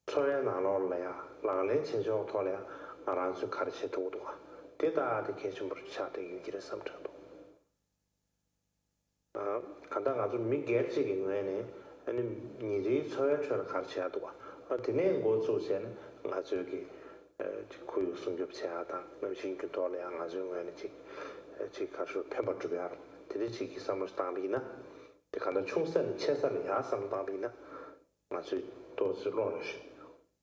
초에 나눠올래야 라래 제조 토래야 알아서 가르쳐 두고 대다한테 계신 분 차대 유지를 삼천도 간다 아주 미개지기 외에 아니 니지 초에 가르쳐야 두고 어디네 고조선 아주 여기 고유 성급체하다 남신께 토래야 아주 외에 지 가서 페버 주변 드리지기 삼스tam이나 간다 총선 최선을 야삼담이나 아주 도스 로르시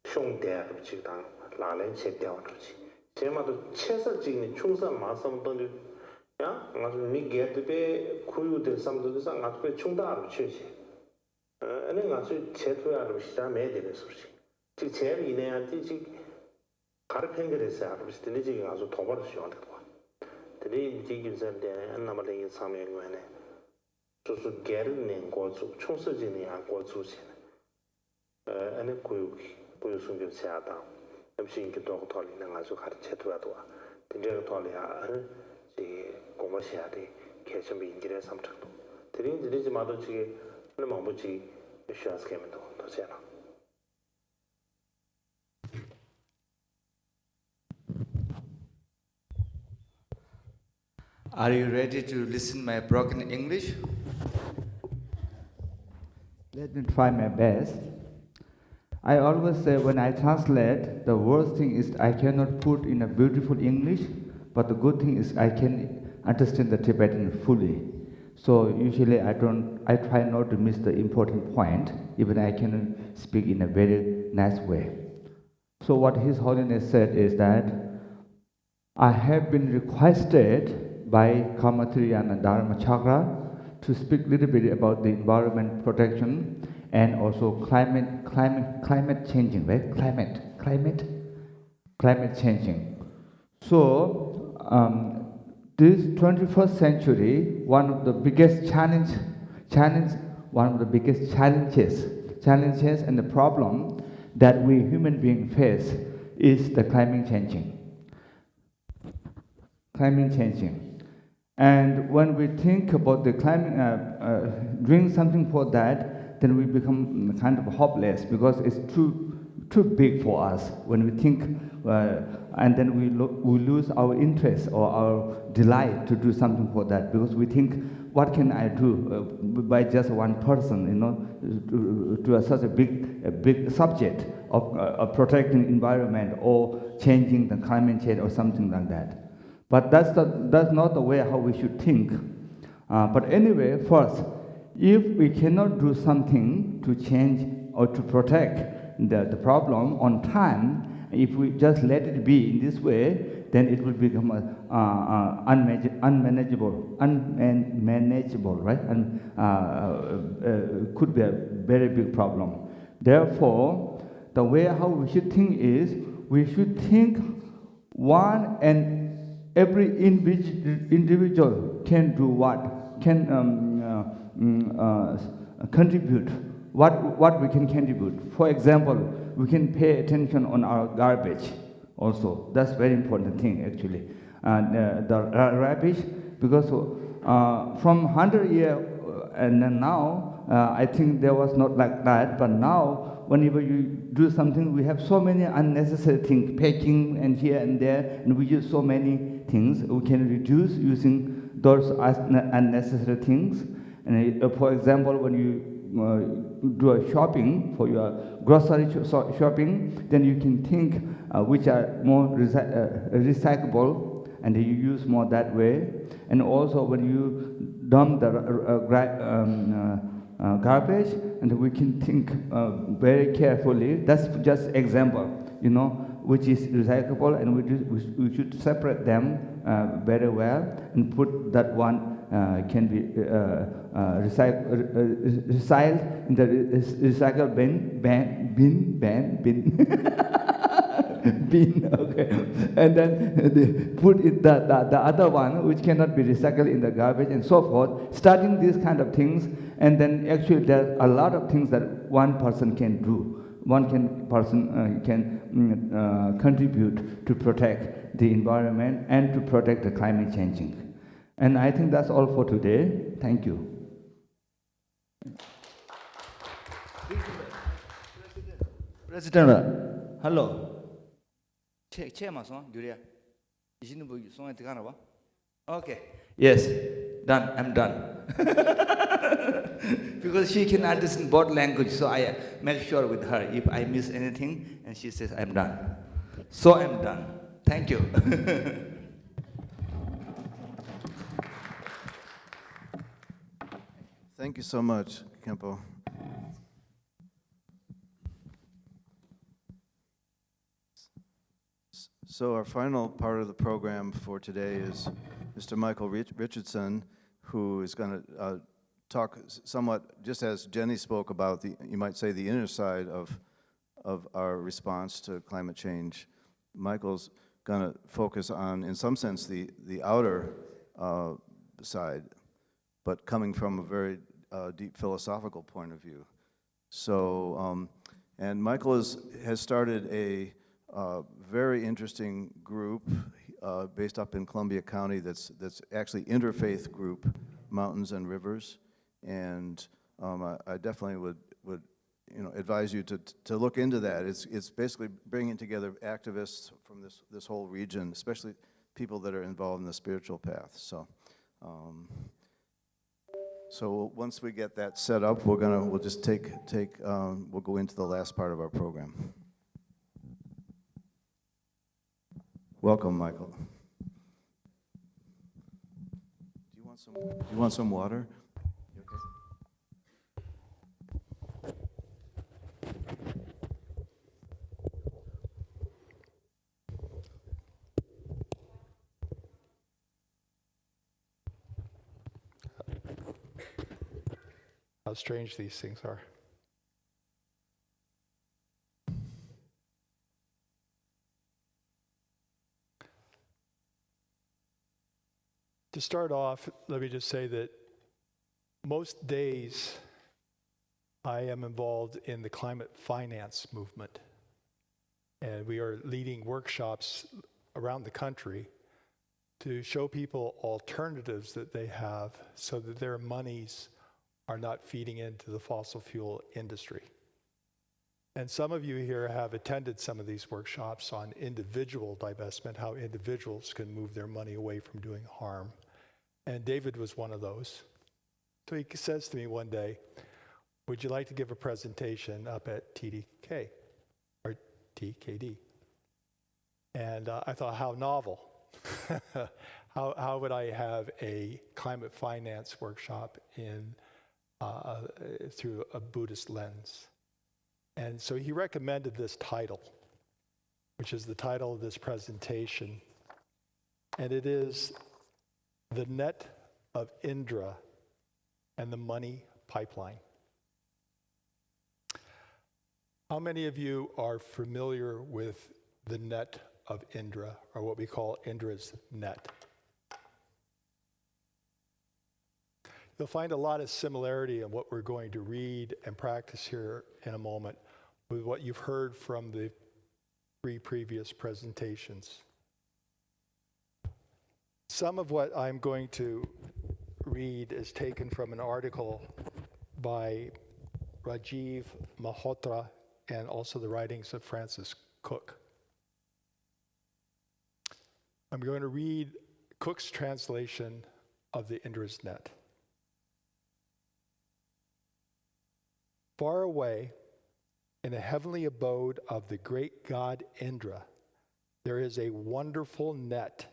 총대를 지당 라렌 체대와주지 제마도 최선직니 총선 마삼던데 야 아주 미게드베 고유된 삼도상 아주 총다로 취지 아니 아주 제토야로 시작해 되면서 지 제일 이내한테 지 가르팽그레스 아버지 드리지기 아주 도발을 시원하다 드리 지기선데 안나마랭이 사명원에 조수 게르는 고주 총서진이 안 고주신 아니 고유 숨겨야다 음식이 또 돌리는 아주 가르쳐도와도 드리가 돌려야 지 공부해야 돼 계속 인지를 삼착도 드리지 마도 지게 하는 마음부지 쉬어스케면도 더 제라 Are you ready to listen my broken English? Let me try my best. I always say when I translate, the worst thing is I cannot put in a beautiful English, but the good thing is I can understand the Tibetan fully. So usually I try not to miss the important point, even I can speak in a very nice way. So what His Holiness said is that I have been requested by Karma Triyana Dharmachakra to speak a little bit about the environment protection and also climate changing, right? Climate changing. So this 21st century, one of the biggest challenges and the problem that we human beings face is the climate changing. And when we think about the climate, doing something for that, then we become kind of hopeless because it's too big for us. When we think, and then we lose our interest or our delight to do something for that because we think, what can I do by just one person, to such a big subject of protecting environment or changing the climate change or something like that. But that's not the way how we should think. But anyway, first, if we cannot do something to change or to protect the problem on time, if we just let it be in this way, then it will become unmanageable, right? And could be a very big problem. Therefore, the way how we should think is, we should think one and every individual can do what? Can contribute. What we can contribute. For example, we can pay attention on our garbage also. That's very important thing actually. The rubbish, because from 100 years and now, I think there was not like that, but now whenever you do something, we have so many unnecessary things, packing and here and there, and we use so many things. We can reduce using those unnecessary things. And for example, when you do a shopping for your grocery shopping, then you can think which are more recyclable, and you use more that way. And also when you dump the garbage, and we can think very carefully. That's just example, you know, which is recyclable, and we should separate them very well and put that one can be recycled in the recycle bin. Bin, okay, and then they put it the other one which cannot be recycled in the garbage and so forth. Starting these kind of things, and then actually there are a lot of things that one person can do. Person can contribute to protect the environment and to protect the climate changing. And I think that's all for today. Thank you. President, hello. Okay. Yes, done. I'm done. Because she can understand both languages, so I make sure with her if I miss anything, and she says I'm done. So I'm done. Thank you. Thank you so much, Kempo. So our final part of the program for today is Mr. Michael Richardson, who is going to talk somewhat, just as Jenny spoke about the, you might say, the inner side of our response to climate change. Michael's going to focus on, in some sense, the outer side, but coming from a very deep philosophical point of view. So, and Michael has started a very interesting group based up in Columbia County that's actually interfaith group, Mountains and Rivers, and I definitely would advise you to look into that. It's basically bringing together activists from this whole region, especially people that are involved in the spiritual path. So. So once we get that set up, we'll just we'll go into the last part of our program. Welcome, Michael. Do you want some water? You okay? How strange these things are. To start off, let me just say that most days I am involved in the climate finance movement. And we are leading workshops around the country to show people alternatives that they have so that their monies are not feeding into the fossil fuel industry. And some of you here have attended some of these workshops on individual divestment, how individuals can move their money away from doing harm. And David was one of those. So he says to me one day, would you like to give a presentation up at TDK, or TKD? And I thought, how novel. How would I have a climate finance workshop through a Buddhist lens? And so he recommended this title, which is the title of this presentation. And it is The Net of Indra and the Money Pipeline. How many of you are familiar with the net of Indra, or what we call Indra's net? You'll find a lot of similarity in what we're going to read and practice here in a moment with what you've heard from the 3 previous presentations. Some of what I'm going to read is taken from an article by Rajiv Malhotra and also the writings of Francis Cook. I'm going to read Cook's translation of the Indra's net. Far away, in the heavenly abode of the great god Indra, there is a wonderful net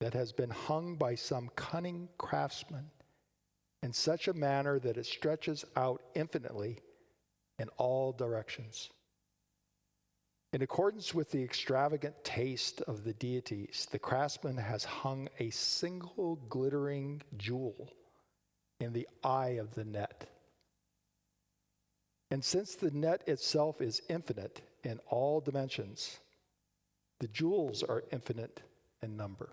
that has been hung by some cunning craftsman in such a manner that it stretches out infinitely in all directions. In accordance with the extravagant taste of the deities, the craftsman has hung a single glittering jewel in the eye of the net. And since the net itself is infinite in all dimensions, the jewels are infinite in number.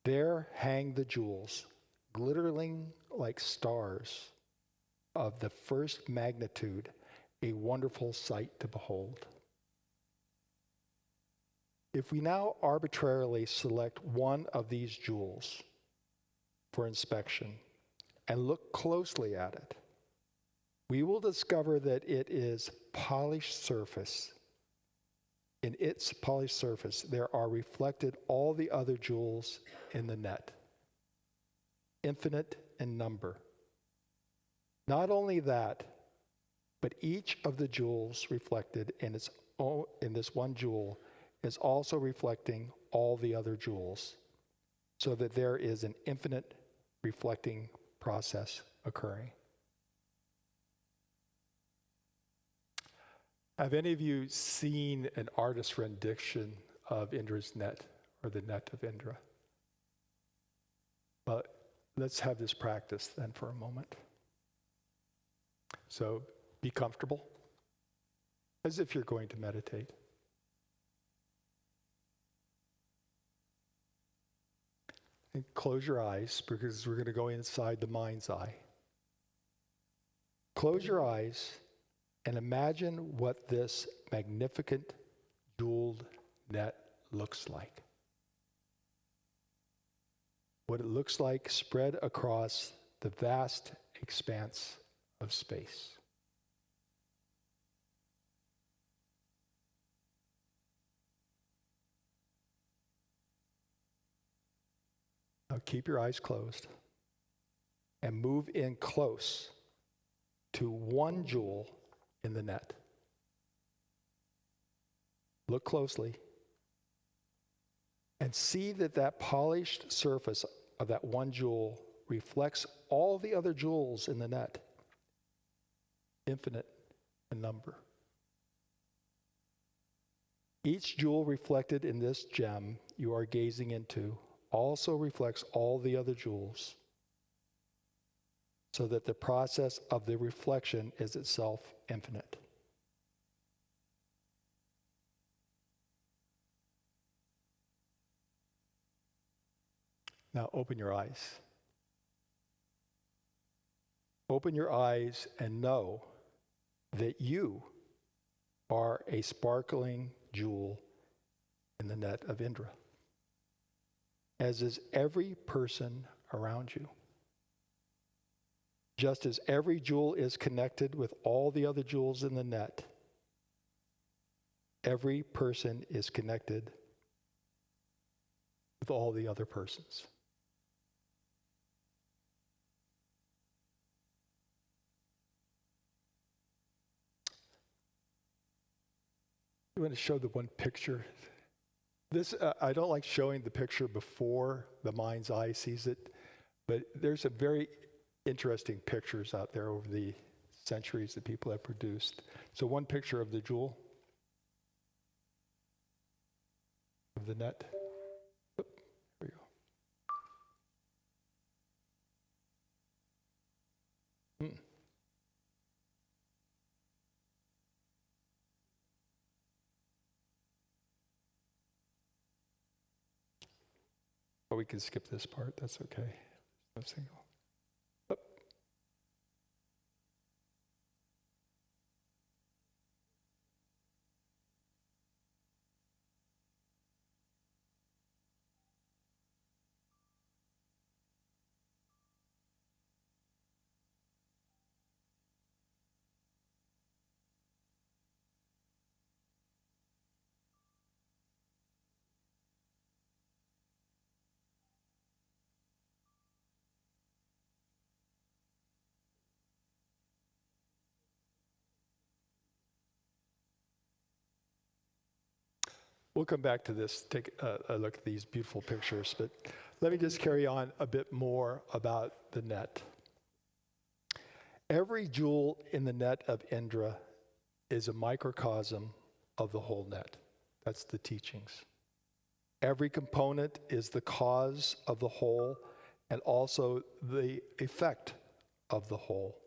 There hang the jewels, glittering like stars of the first magnitude, a wonderful sight to behold. If we now arbitrarily select one of these jewels for inspection and look closely at it, we will discover that it is polished surface. In its polished surface, there are reflected all the other jewels in the net, infinite in number. Not only that, but each of the jewels reflected in this one jewel is also reflecting all the other jewels, so that there is an infinite reflecting process occurring. Have any of you seen an artist's rendition of Indra's net, or the net of Indra? But let's have this practice then for a moment. So be comfortable, as if you're going to meditate. And close your eyes, because we're going to go inside the mind's eye. Close your eyes and imagine what this magnificent jeweled net looks like. What it looks like spread across the vast expanse of space. Now keep your eyes closed and move in close to one jewel in the net. Look closely and see that that polished surface of that one jewel reflects all the other jewels in the net, infinite in number. Each jewel reflected in this gem you are gazing into also reflects all the other jewels, so that the process of the reflection is itself infinite. Now open your eyes. Open your eyes and know that you are a sparkling jewel in the net of Indra, as is every person around you. Just as every jewel is connected with all the other jewels in the net, every person is connected with all the other persons. You want to show the one picture? This, I don't like showing the picture before the mind's eye sees it, but there's some very interesting pictures out there over the centuries that people have produced. So one picture of the jewel, of the net. Oop, here we go. Or we can skip this part, that's okay. No single. Oop. We'll come back to this, take a look at these beautiful pictures, but let me just carry on a bit more about the net. Every jewel in the net of Indra is a microcosm of the whole net. That's the teachings. Every component is the cause of the whole and also the effect of the whole.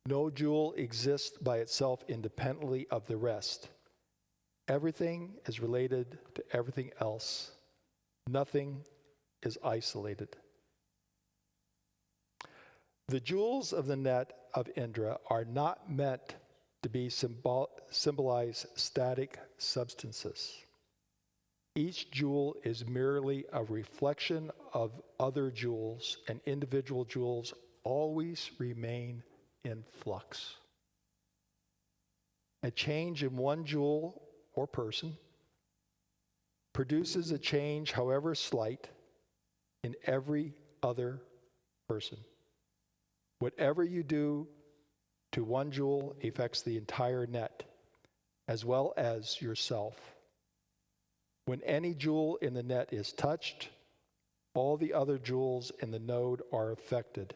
No jewel exists by itself independently of the rest. Everything is related to everything else. Nothing is isolated. The jewels of the net of Indra are not meant to be symbolize static substances. Each jewel is merely a reflection of other jewels, and individual jewels always remain in flux. A change in one jewel or person produces a change, however slight, in every other person. Whatever you do to one jewel affects the entire net, as well as yourself. When any jewel in the net is touched, all the other jewels in the node are affected.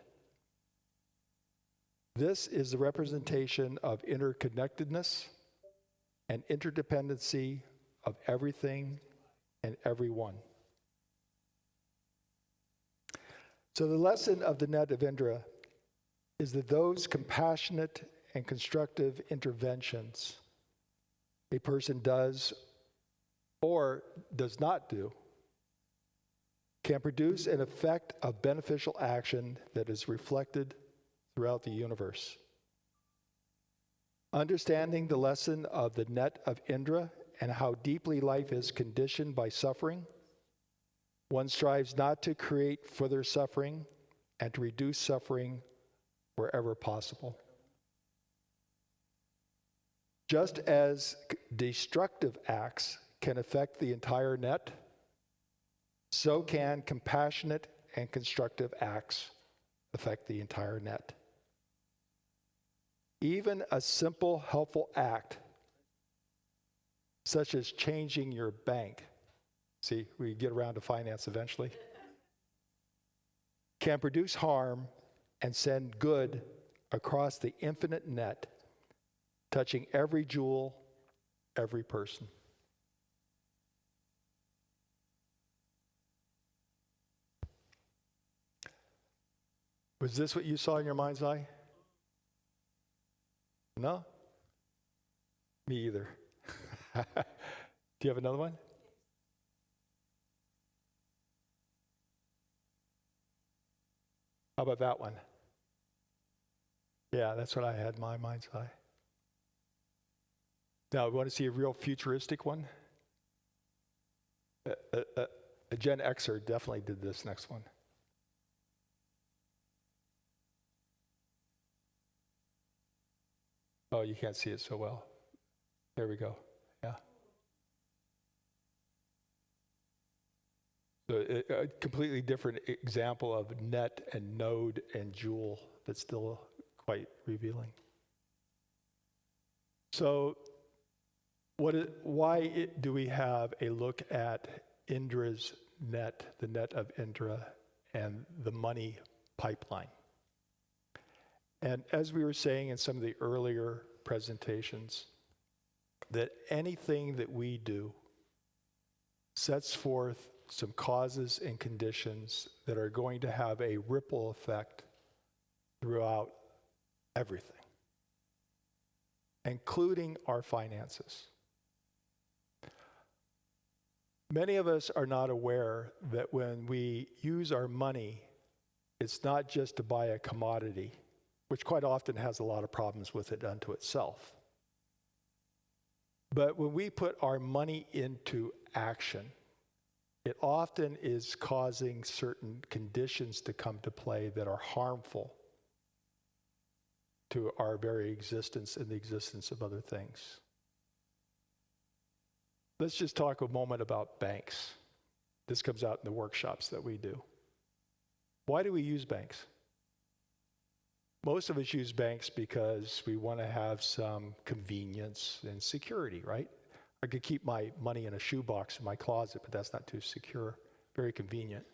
This is the representation of interconnectedness and interdependency of everything and everyone. So the lesson of the net of Indra is that those compassionate and constructive interventions a person does or does not do can produce an effect of beneficial action that is reflected throughout the universe. Understanding the lesson of the net of Indra and how deeply life is conditioned by suffering, one strives not to create further suffering and to reduce suffering wherever possible. Just as destructive acts can affect the entire net, so can compassionate and constructive acts affect the entire net. Even a simple, helpful act, such as changing your bank, see, we get around to finance eventually, can produce harm and send good across the infinite net, touching every jewel, every person. Was this what you saw in your mind's eye? No? Me either. Do you have another one? How about that one? Yeah, that's what I had in my mind's eye. Now, we want to see a real futuristic one? A Gen Xer definitely did this next one. Oh, you can't see it so well. There we go. Yeah. So a completely different example of net and node and jewel, but still quite revealing. So why do we have a look at Indra's net, the net of Indra, and the money pipeline? And as we were saying in some of the earlier presentations, that anything that we do sets forth some causes and conditions that are going to have a ripple effect throughout everything, including our finances. Many of us are not aware that when we use our money, it's not just to buy a commodity, which quite often has a lot of problems with it unto itself. But when we put our money into action, it often is causing certain conditions to come to play that are harmful to our very existence and the existence of other things. Let's just talk a moment about banks. This comes out in the workshops that we do. Why do we use banks? Most of us use banks because we want to have some convenience and security, right? I could keep my money in a shoebox in my closet, but that's not too secure, very convenient.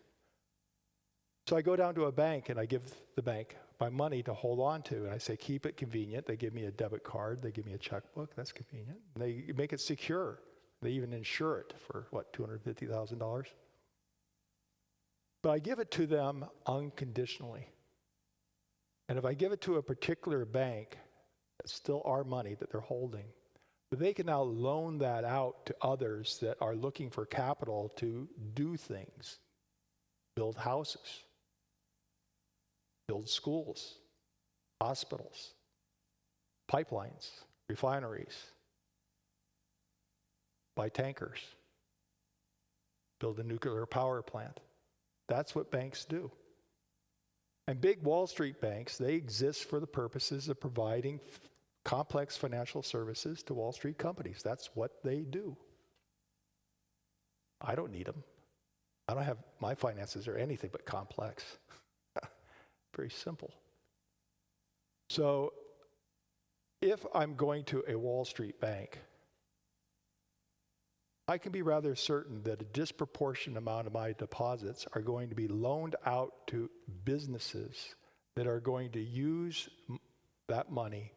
So I go down to a bank and I give the bank my money to hold on to. And I say, keep it convenient. They give me a debit card. They give me a checkbook. That's convenient. And they make it secure. They even insure it for, what, $250,000? But I give it to them unconditionally. And if I give it to a particular bank, it's still our money that they're holding. But they can now loan that out to others that are looking for capital to do things, build houses, build schools, hospitals, pipelines, refineries, buy tankers, build a nuclear power plant. That's what banks do. And big Wall Street banks, they exist for the purposes of providing complex financial services to Wall Street companies. That's what they do. I don't need them. I don't have, my finances are anything but complex. Very simple. So if I'm going to a Wall Street bank, I can be rather certain that a disproportionate amount of my deposits are going to be loaned out to businesses that are going to use that money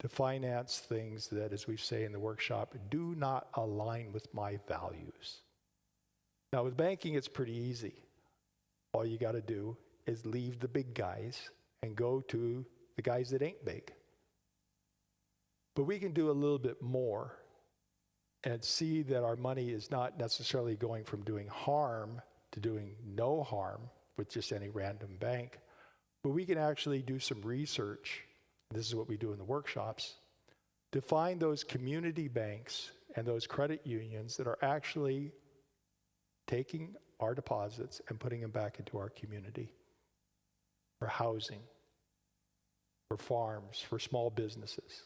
to finance things that, as we say in the workshop, do not align with my values. Now, with banking, it's pretty easy. All you got to do is leave the big guys and go to the guys that ain't big. But we can do a little bit more and see that our money is not necessarily going from doing harm to doing no harm with just any random bank, but we can actually do some research. This is what we do in the workshops, to find those community banks and those credit unions that are actually taking our deposits and putting them back into our community for housing, for farms, for small businesses.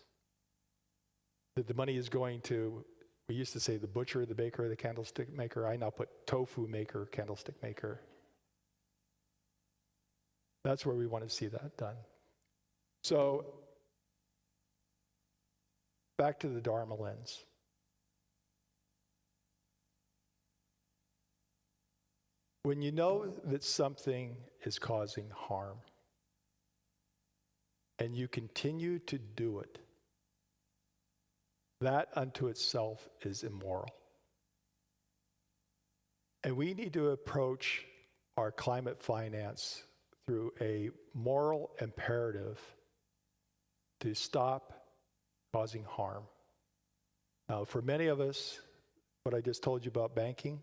That the money is going to, we used to say the butcher, the baker, the candlestick maker. I now put tofu maker, candlestick maker. That's where we want to see that done. So, back to the Dharma lens. When you know that something is causing harm, and you continue to do it, that unto itself is immoral. And we need to approach our climate finance through a moral imperative to stop causing harm. Now, for many of us, what I just told you about banking,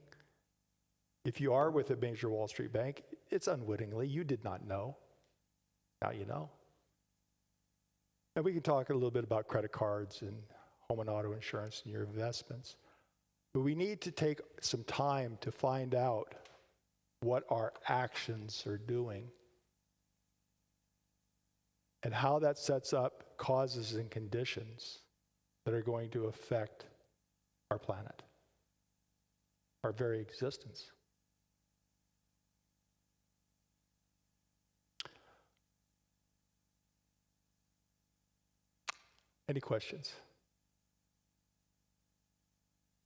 if you are with a major Wall Street bank, it's unwittingly. You did not know. Now you know. And we can talk a little bit about credit cards and home and auto insurance and your investments. But we need to take some time to find out what our actions are doing and how that sets up causes and conditions that are going to affect our planet, our very existence. Any questions?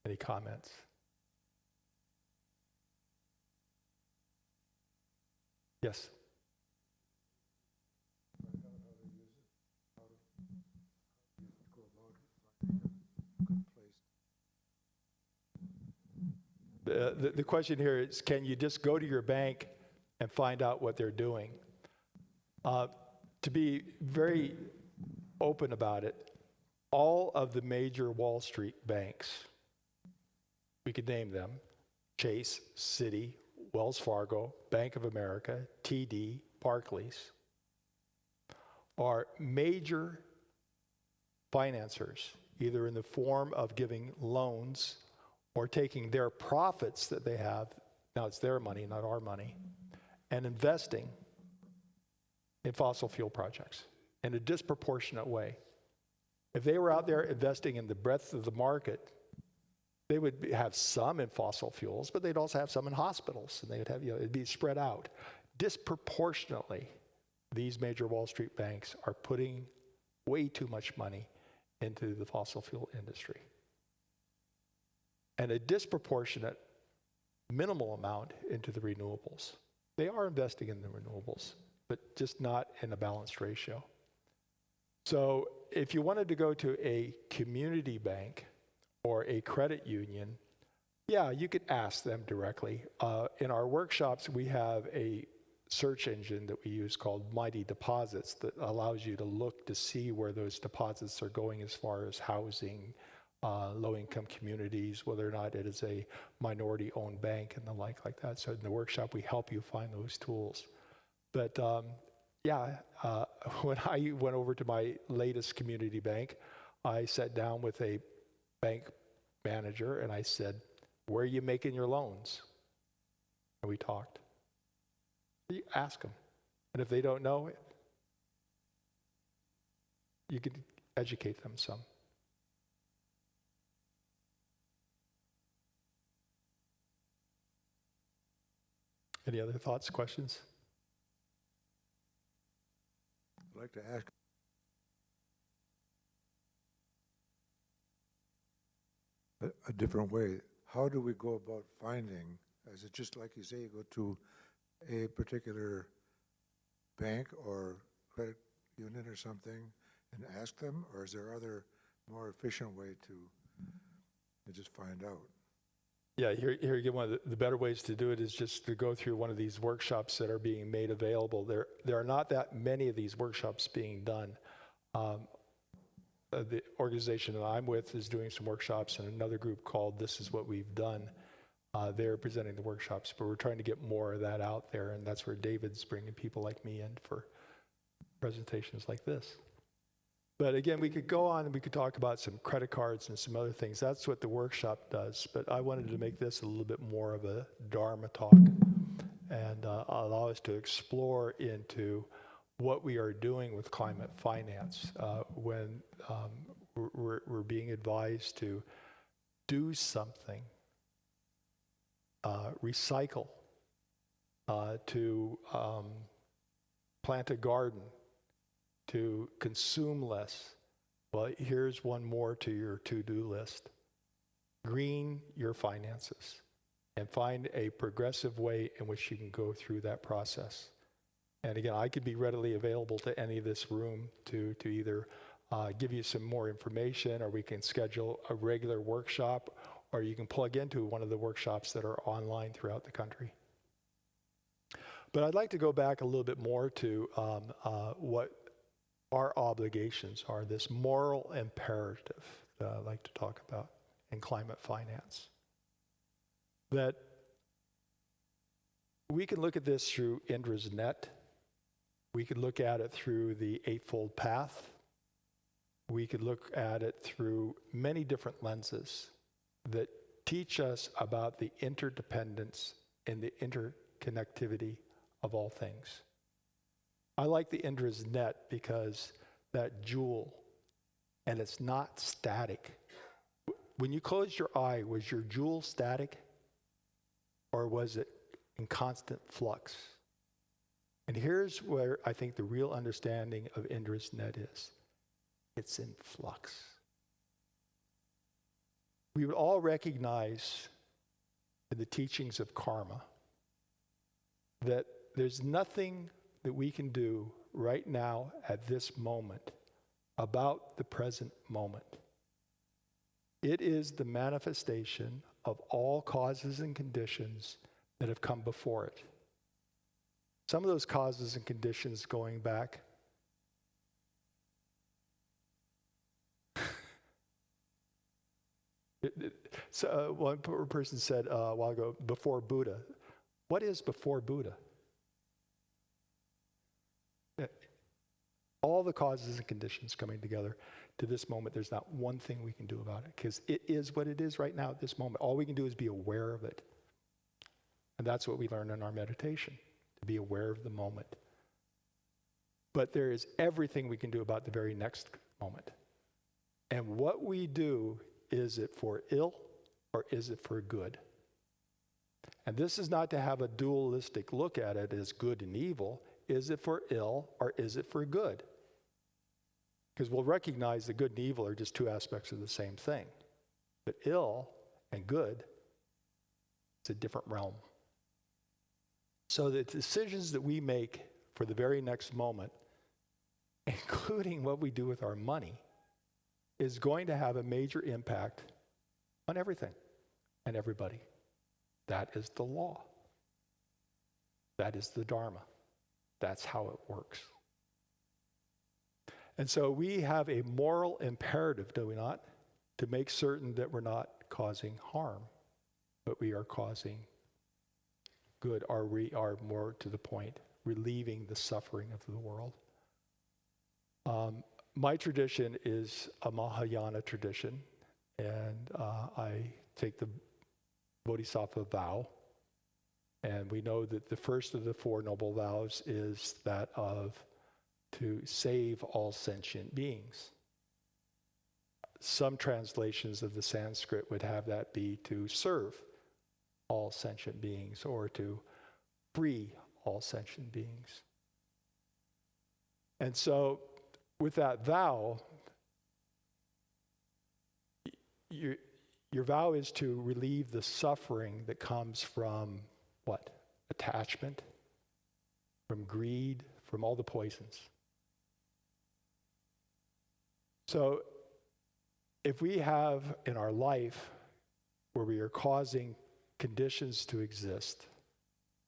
Any comments? Yes? The question here is, can you just go to your bank and find out what they're doing? To be very open about it, all of the major Wall Street banks, we could name them, Chase, Citi, Wells Fargo, Bank of America, TD, Barclays, are major financiers, either in the form of giving loans or taking their profits that they have, now it's their money, not our money, and investing in fossil fuel projects in a disproportionate way. If they were out there investing in the breadth of the market, they would have some in fossil fuels, but they'd also have some in hospitals, and they would have, it'd be spread out. Disproportionately, these major Wall Street banks are putting way too much money into the fossil fuel industry. and a disproportionate minimal amount into the renewables. They are investing in the renewables, but just not in a balanced ratio. So if you wanted to go to a community bank or a credit union, yeah, you could ask them directly. In our workshops, we have a search engine that we use called Mighty Deposits that allows you to look to see where those deposits are going as far as housing, low-income communities, whether or not it is a minority-owned bank and the like that. So in the workshop, we help you find those tools. But when I went over to my latest community bank, I sat down with a bank manager and I said, "Where are you making your loans?" And we talked. You ask them. And if they don't know, you can educate them some. Any other thoughts, questions? I'd like to ask a different way. How do we go about finding, is it just like you say, you go to a particular bank or credit union or something and ask them, or is there other more efficient way to just find out? Yeah, here again, one of the better ways to do it is just to go through one of these workshops that are being made available. There are not that many of these workshops being done. The organization that I'm with is doing some workshops, and another group called This Is What We've Done. They're presenting the workshops, but we're trying to get more of that out there, and that's where David's bringing people like me in for presentations like this. But again, we could go on and we could talk about some credit cards and some other things. That's what the workshop does. But I wanted to make this a little bit more of a Dharma talk and allow us to explore into what we are doing with climate finance when we're being advised to do something, recycle, to plant a garden, to consume less. Well, here's one more to your to-do list. Green your finances and find a progressive way in which you can go through that process. And again, I could be readily available to any of this room to either give you some more information, or we can schedule a regular workshop, or you can plug into one of the workshops that are online throughout the country. But I'd like to go back a little bit more to what our obligations are, this moral imperative that I like to talk about in climate finance. That we can look at this through Indra's net. We could look at it through the Eightfold Path. We could look at it through many different lenses that teach us about the interdependence and the interconnectivity of all things. I like the Indra's net because that jewel, and it's not static. When you closed your eye, was your jewel static, or was it in constant flux? And here's where I think the real understanding of Indra's net is. It's in flux. We would all recognize in the teachings of karma that there's nothing that we can do right now at this moment about the present moment. It is the manifestation of all causes and conditions that have come before it. Some of those causes and conditions going back so one person said a while ago, before Buddha. What is before Buddha? All the causes and conditions coming together to this moment, there's not one thing we can do about it, because it is what it is right now at this moment. All we can do is be aware of it. And that's what we learn in our meditation, to be aware of the moment. But there is everything we can do about the very next moment. And what we do, is it for ill or is it for good? And this is not to have a dualistic look at it as good and evil. Is it for ill or is it for good? Because we'll recognize that good and evil are just two aspects of the same thing. But ill and good, it's a different realm. So the decisions that we make for the very next moment, including what we do with our money, is going to have a major impact on everything and everybody. That is the law. That is the Dharma. That's how it works. And so we have a moral imperative, do we not, to make certain that we're not causing harm, but we are causing good, or we are, more to the point, relieving the suffering of the world. My tradition is a Mahayana tradition, and I take the Bodhisattva vow. And we know that the first of the Four Noble Vows is that of to save all sentient beings. Some translations of the Sanskrit would have that be to serve all sentient beings, or to free all sentient beings. And so with that vow, your vow is to relieve the suffering that comes from what? Attachment, from greed, from all the poisons. So if we have in our life where we are causing conditions to exist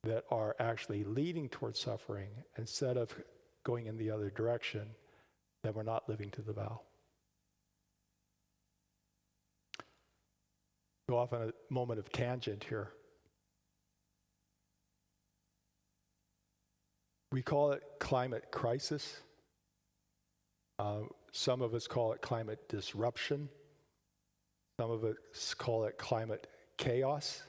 that are actually leading towards suffering instead of going in the other direction, then we're not living to the vow. Go off on a moment of tangent here. We call it climate crisis. Some of us call it climate disruption. Some of us call it climate chaos.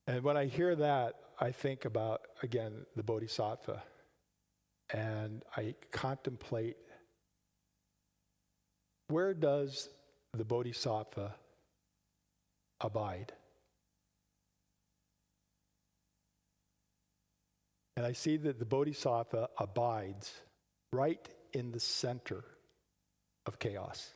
And when I hear that, I think about, again, the Bodhisattva. And I contemplate, where does the Bodhisattva abide? And I see that the Bodhisattva abides right in the center of chaos.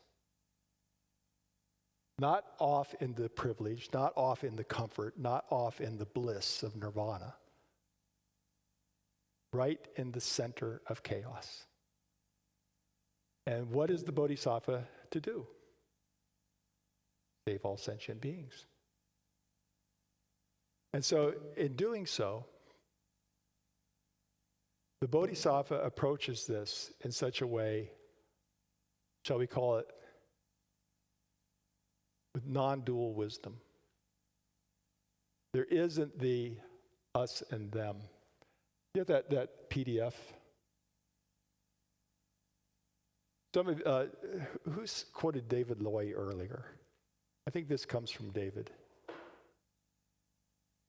Not off in the privilege, not off in the comfort, not off in the bliss of nirvana. Right in the center of chaos. And what is the Bodhisattva to do? Save all sentient beings. And so, in doing so, the Bodhisattva approaches this in such a way, shall we call it, with non-dual wisdom. There isn't the us and them. You have that PDF? Who's quoted David Loy earlier? I think this comes from David.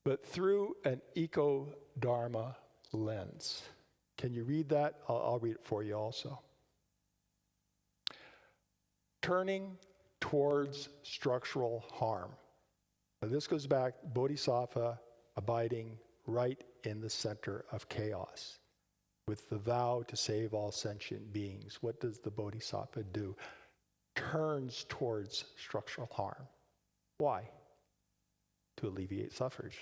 But through an eco-dharma lens. Can you read that? I'll read it for you also. Turning towards structural harm. Now this goes back, Bodhisattva abiding right in the center of chaos with the vow to save all sentient beings. What does the Bodhisattva do? Turns towards structural harm. Why? To alleviate suffering.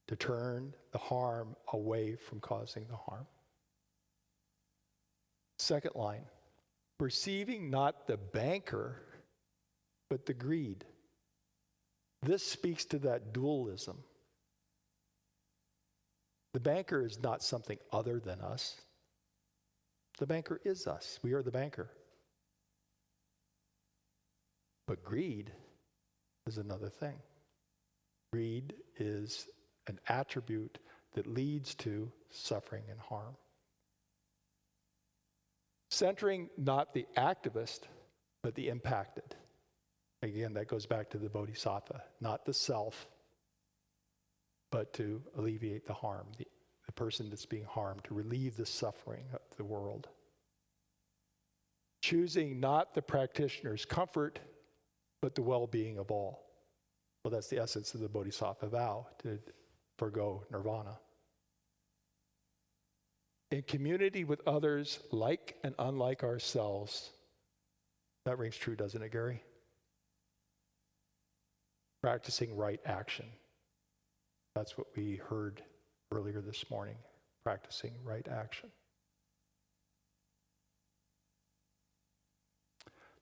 To turn the harm away from causing the harm. Second line, perceiving not the banker, but the greed. This speaks to that dualism. The banker is not something other than us. The banker is us. We are the banker. But greed is another thing. Greed is an attribute that leads to suffering and harm. Centering not the activist, but the impacted. Again, that goes back to the Bodhisattva, not the self, but to alleviate the harm, the person that's being harmed, to relieve the suffering of the world. Choosing not the practitioner's comfort, but the well-being of all. Well, that's the essence of the Bodhisattva vow, to forgo nirvana. In community with others like and unlike ourselves, that rings true, doesn't it, Gary? practicing right action. That's what we heard earlier this morning, practicing right action.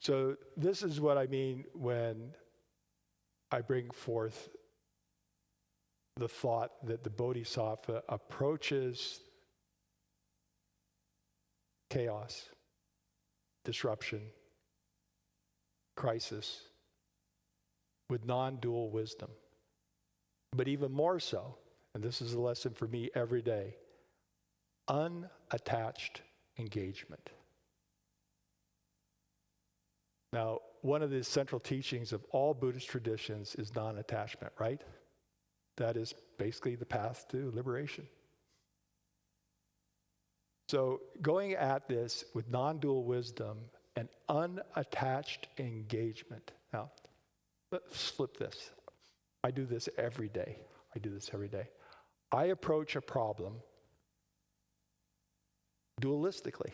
So this is what I mean when I bring forth the thought that the Bodhisattva approaches chaos, disruption, crisis with non-dual wisdom. But even more so, and this is a lesson for me every day, unattached engagement. Now, one of the central teachings of all Buddhist traditions is non-attachment, right? That is basically the path to liberation. So going at this with non-dual wisdom and unattached engagement. Now, let's flip this. I do this every day. I approach a problem dualistically.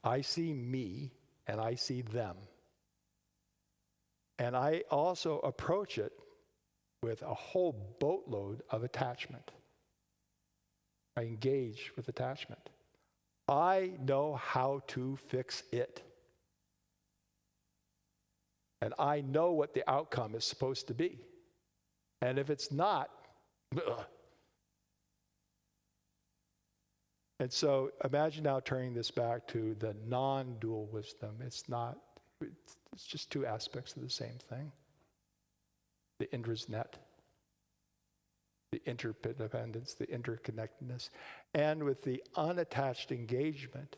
I see me and I see them. And I also approach it with a whole boatload of attachment. I engage with attachment. I know how to fix it. And I know what the outcome is supposed to be. And if it's not, ugh. And so imagine now turning this back to the non-dual wisdom. It's just two aspects of the same thing. The Indra's net, the interdependence, the interconnectedness. And with the unattached engagement,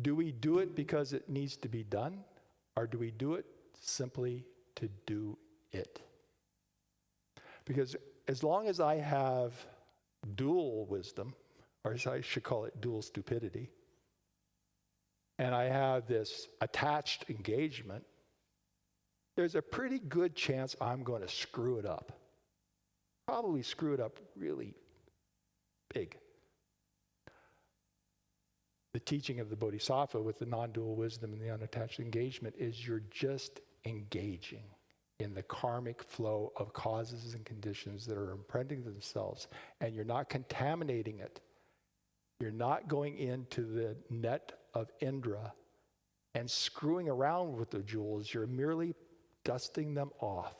do we do it because it needs to be done? Or do we do it simply to do it? Because as long as I have dual wisdom, or as I should call it, dual stupidity, and I have this attached engagement, there's a pretty good chance I'm going to screw it up. Probably screw it up really big. The teaching of the Bodhisattva with the non-dual wisdom and the unattached engagement is you're just engaging in the karmic flow of causes and conditions that are imprinting themselves, and you're not contaminating it. You're not going into the net of Indra and screwing around with the jewels. You're merely dusting them off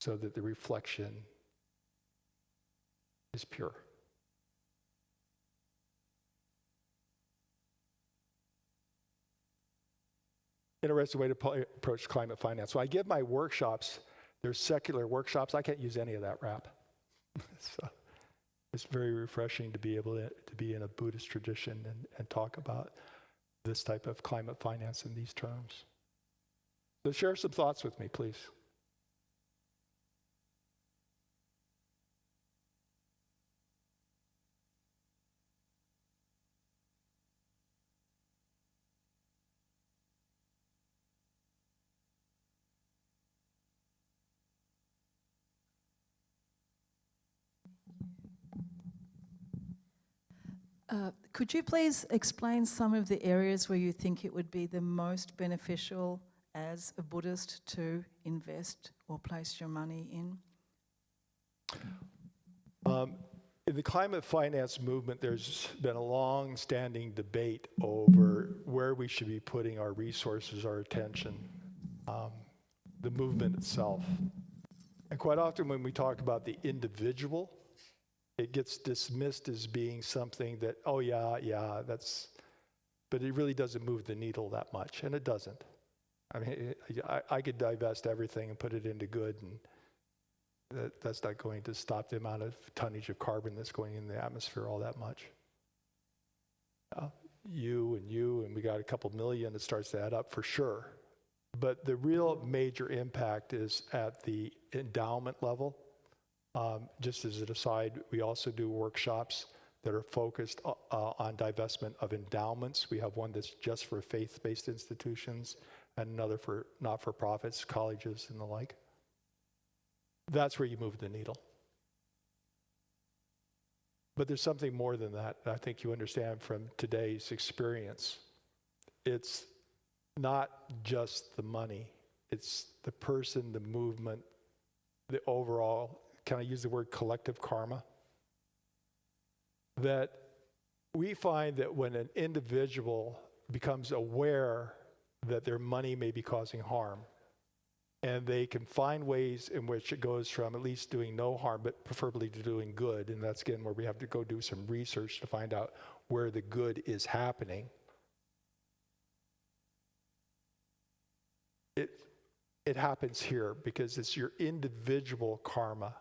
so that the reflection is pure. Interesting way to approach climate finance. So I give my workshops, there's secular workshops. I can't use any of that rap. So it's very refreshing to be able to be in a Buddhist tradition and talk about this type of climate finance in these terms. So share some thoughts with me, please. Could you please explain some of the areas where you think it would be the most beneficial as a Buddhist to invest or place your money in? In the climate finance movement, there's been a long-standing debate over where we should be putting our resources, our attention, the movement itself. And quite often when we talk about the individual, it gets dismissed as being something that, oh yeah, that's, but it really doesn't move the needle that much, and it doesn't. I mean, I could divest everything and put it into good, and that's not going to stop the amount of tonnage of carbon that's going in the atmosphere all that much. You, and we got a couple million, it starts to add up for sure. But the real major impact is at the endowment level. Just as an aside, we also do workshops that are focused on divestment of endowments. We have one that's just for faith-based institutions and another for not-for-profits, colleges, and the like. That's where you move the needle. But there's something more than that. I think you understand from today's experience. It's not just the money. It's the person, the movement, the overall, can I use the word collective karma? That we find that when an individual becomes aware that their money may be causing harm, and they can find ways in which it goes from at least doing no harm, but preferably to doing good, and that's again where we have to go do some research to find out where the good is happening. It happens here because it's your individual karma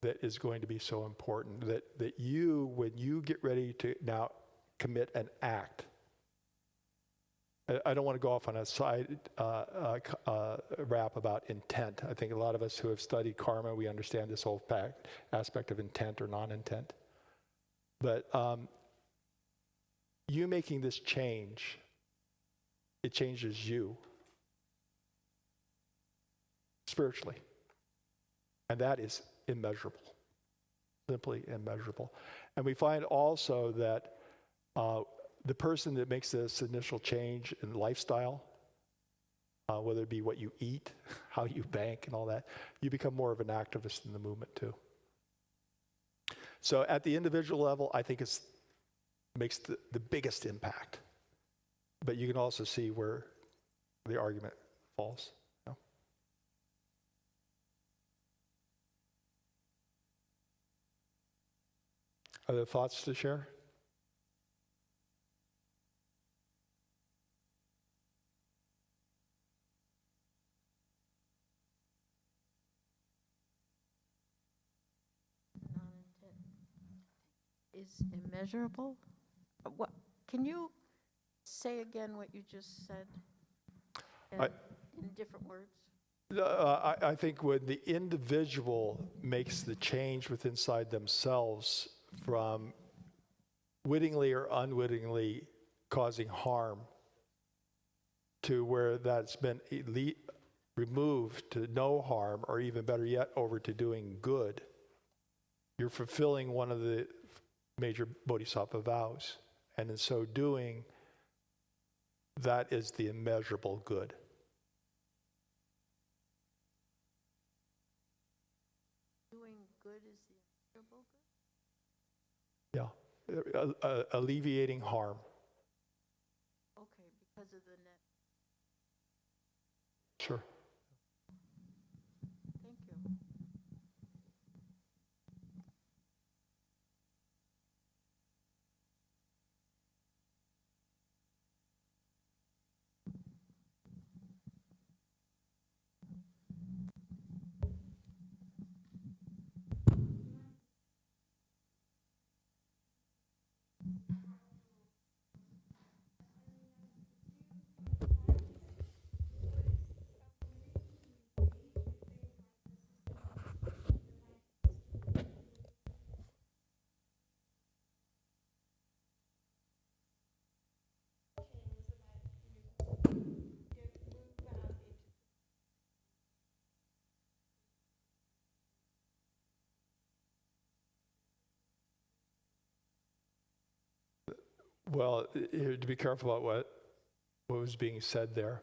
that is going to be so important, that you, when you get ready to now commit an act, I don't want to go off on a side wrap about intent. I think a lot of us who have studied karma, we understand this whole aspect of intent or non-intent. But you making this change, it changes you spiritually. And that is immeasurable, simply immeasurable. And we find also that the person that makes this initial change in lifestyle, whether it be what you eat, how you bank and all that, you become more of an activist in the movement too. So at the individual level, I think it makes the biggest impact. But you can also see where the argument falls. You know? Other thoughts to share? Is immeasurable? What can you say again what you just said in different words? I think when the individual makes the change within inside themselves from wittingly or unwittingly causing harm to where that's been removed to no harm, or even better yet, over to doing good, you're fulfilling one of the major bodhisattva vows. And in so doing, that is the immeasurable good. Doing good is the immeasurable good? Yeah, alleviating harm. Okay, because of the net. Sure. Thank you. Well, to be careful about what was being said there.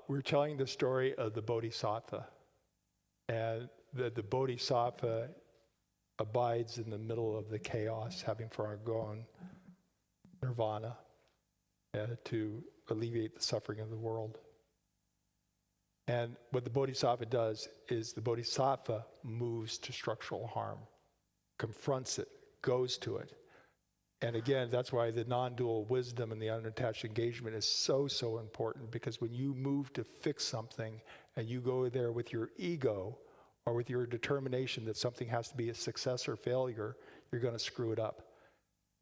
We're telling the story of the bodhisattva, and the bodhisattva abides in the middle of the chaos, having foregone nirvana to alleviate the suffering of the world. And what the bodhisattva does is the bodhisattva moves to structural harm, confronts it, goes to it. And again, that's why the non-dual wisdom and the unattached engagement is so, so important, because when you move to fix something and you go there with your ego or with your determination that something has to be a success or failure, you're going to screw it up.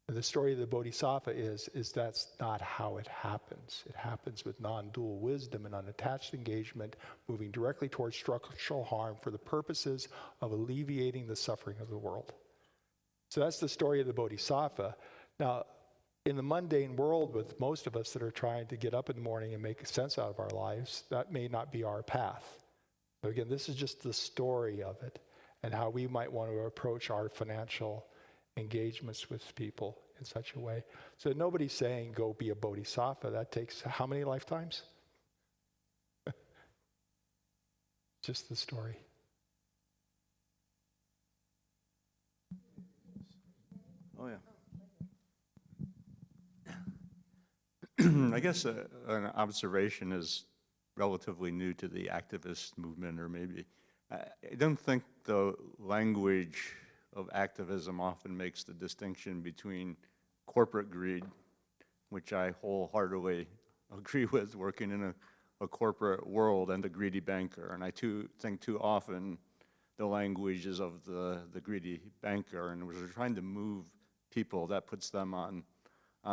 And the story of the bodhisattva is that's not how it happens. It happens with non-dual wisdom and unattached engagement, moving directly towards structural harm for the purposes of alleviating the suffering of the world. So that's the story of the bodhisattva. Now, in the mundane world with most of us that are trying to get up in the morning and make sense out of our lives, that may not be our path. So again, this is just the story of it and how we might want to approach our financial engagements with people in such a way. So nobody's saying go be a bodhisattva. That takes how many lifetimes? Just the story. Oh, yeah. I guess an observation is relatively new to the activist movement, or maybe I don't think the language of activism often makes the distinction between corporate greed, which I wholeheartedly agree with, working in a corporate world, and the greedy banker. And I think too often the language is of the greedy banker, and we're trying to move people, that puts them on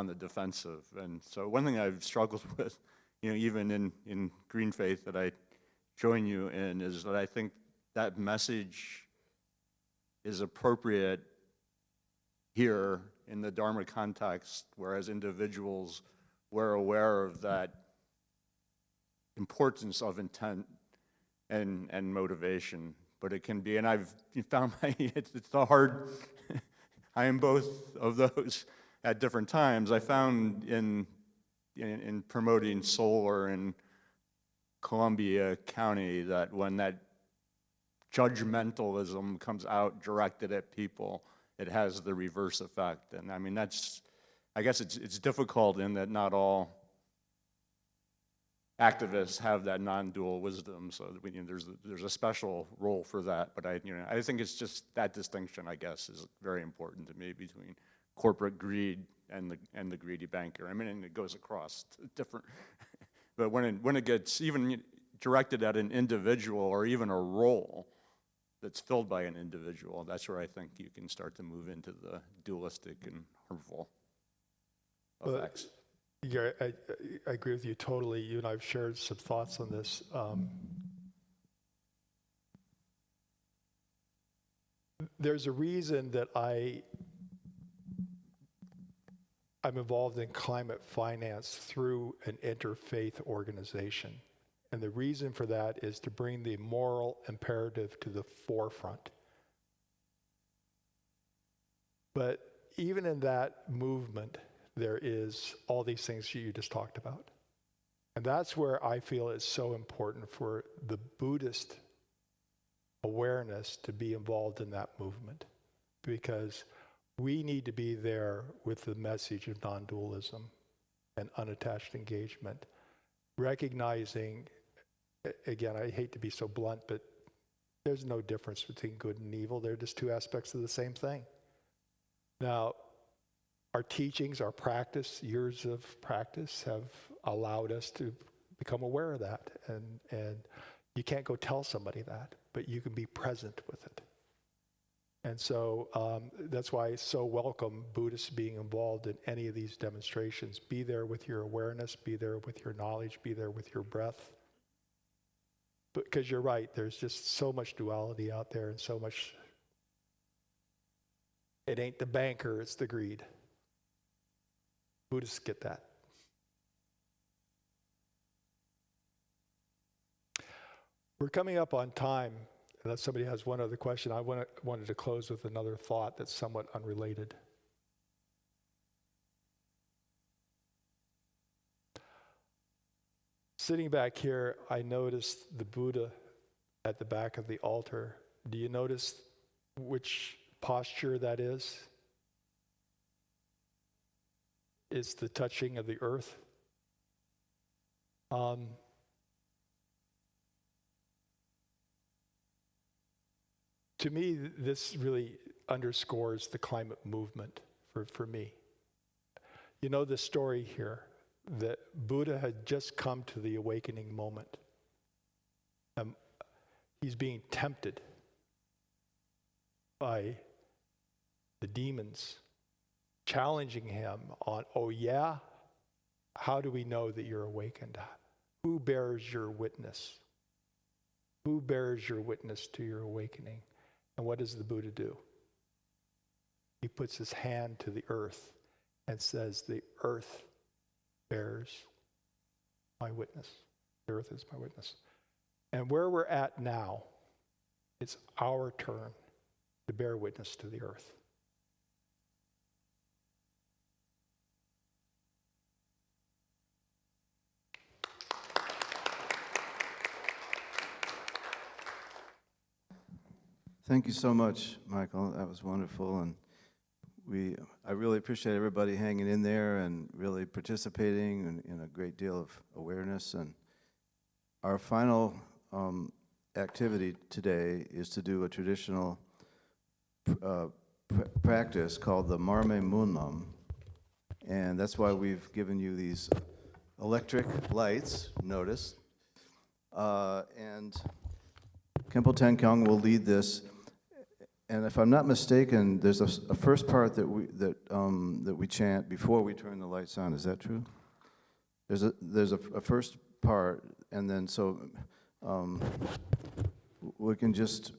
the defensive. And so one thing I've struggled with, even in Green Faith that I join you in, is that I think that message is appropriate here in the Dharma context, whereas individuals were aware of that importance of intent and motivation. But it can be, and I've found it's a hard, I am both of those at different times. I found in promoting solar in Columbia County that when that judgmentalism comes out directed at people, it has the reverse effect. And I mean, I guess it's difficult in that not all activists have that non-dual wisdom, so there's a special role for that. But I think it's just that distinction, I guess, is very important to me between corporate greed and the greedy banker. I mean, and it goes across different, but when it gets even directed at an individual or even a role that's filled by an individual, that's where I think you can start to move into the dualistic and harmful effects. Yeah, I agree with you totally. You and I have shared some thoughts on this. There's a reason that I'm involved in climate finance through an interfaith organization. And the reason for that is to bring the moral imperative to the forefront. But even in that movement, there is all these things you just talked about. And that's where I feel it's so important for the Buddhist awareness to be involved in that movement, because we need to be there with the message of non-dualism and unattached engagement, recognizing, again, I hate to be so blunt, but there's no difference between good and evil. They're just two aspects of the same thing. Now, our teachings, our practice, years of practice have allowed us to become aware of that. And you can't go tell somebody that, but you can be present with it. And so that's why I so welcome Buddhists being involved in any of these demonstrations. Be there with your awareness, be there with your knowledge, be there with your breath. Because you're right, there's just so much duality out there and so much, it ain't the banker, it's the greed. Buddhists get that. We're coming up on time. Unless somebody has one other question, I wanted to close with another thought that's somewhat unrelated. Sitting back here, I noticed the Buddha at the back of the altar. Do you notice which posture that is? It's the touching of the earth. To me, this really underscores the climate movement for me. You know the story here, that Buddha had just come to the awakening moment. He's being tempted by the demons, challenging him on, oh yeah, how do we know that you're awakened? Who bears your witness? Who bears your witness to your awakening? And what does the Buddha do? He puts his hand to the earth and says, the earth bears my witness. The earth is my witness. And where we're at now, it's our turn to bear witness to the earth. Thank you so much, Michael. That was wonderful, and I really appreciate everybody hanging in there and really participating in a great deal of awareness. And our final activity today is to do a traditional practice called the Marme Munlam, and that's why we've given you these electric lights. Notice, and Khenpo Tenkyong will lead this. And if I'm not mistaken, there's a first part that we chant before we turn the lights on. Is that true? There's a first part, and then so we can just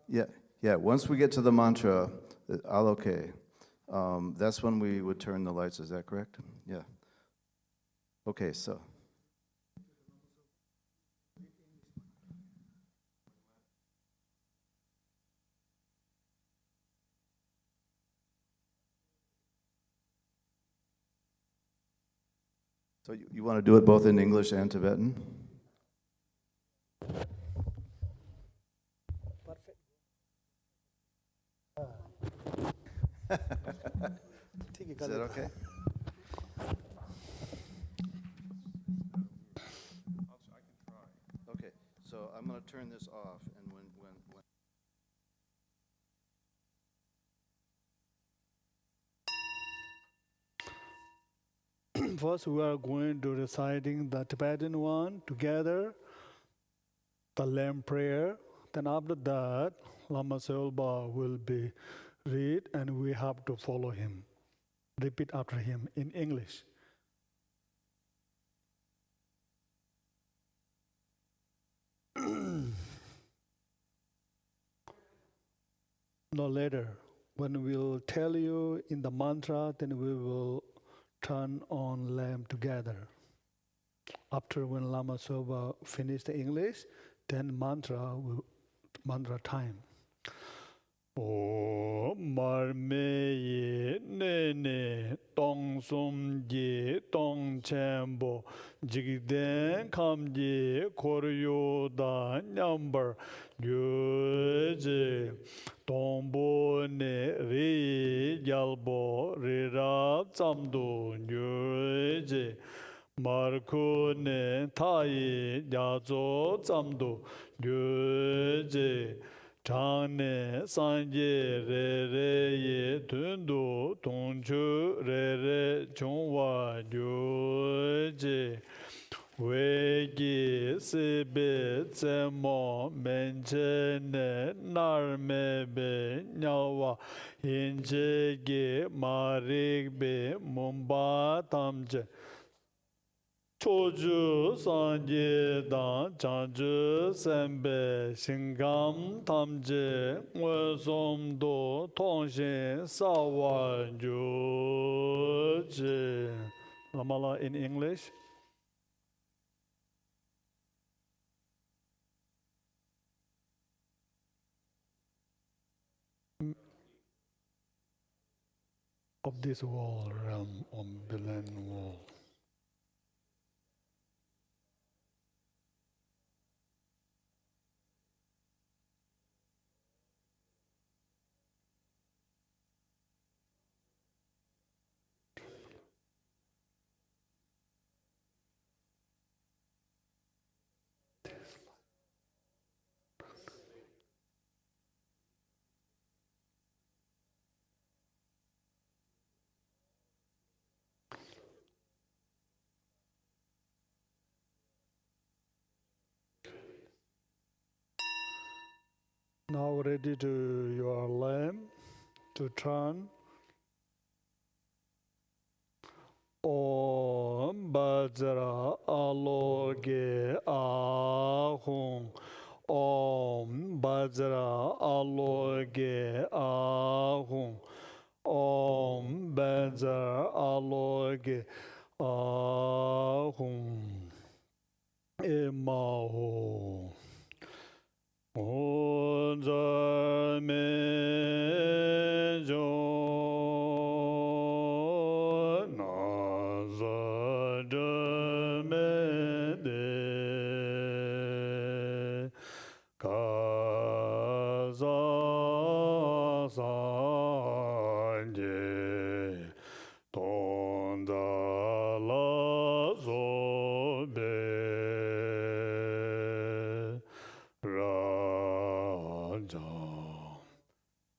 yeah. Once we get to the mantra, okay. That's when we would turn the lights. Is that correct? Yeah. Okay. So. So you want to do it both in English and Tibetan? Perfect. Is that okay? Okay, so I'm going to turn this off, and when First, we are going to reciting the Tibetan one together, the lamp prayer. Then after that, Lama Selba will be read, and we have to follow him. Repeat after him in English. No later. When we'll tell you in the mantra, then we will turn on lamp together. After when Lama Soba finish the English, then mantra time. Om marme ye ne ne tong sum ye tong chambo jigden kam ye koryo da number ye Tombo ne re yalbo re ra zamdo ye Marco ne tai yazo zamdo ye Chane sanje re re ye tundo tongchu re re chongwa je Wegi sebe tsemo menche ne narmebe nyawa hinje ge marikbe mumba tamje Choju sanje dan chanju sembe shingam tamje wesom do tongshin sawa je. Lamala in English. Of this wall, realm on Belen wall. Now ready to your lamp to turn. Om Bajra Aloge Ahung. Om Bajra Aloge Ahung. Om Bajra Aloge Ahung. Emaho. Oja me jo na za de me de ka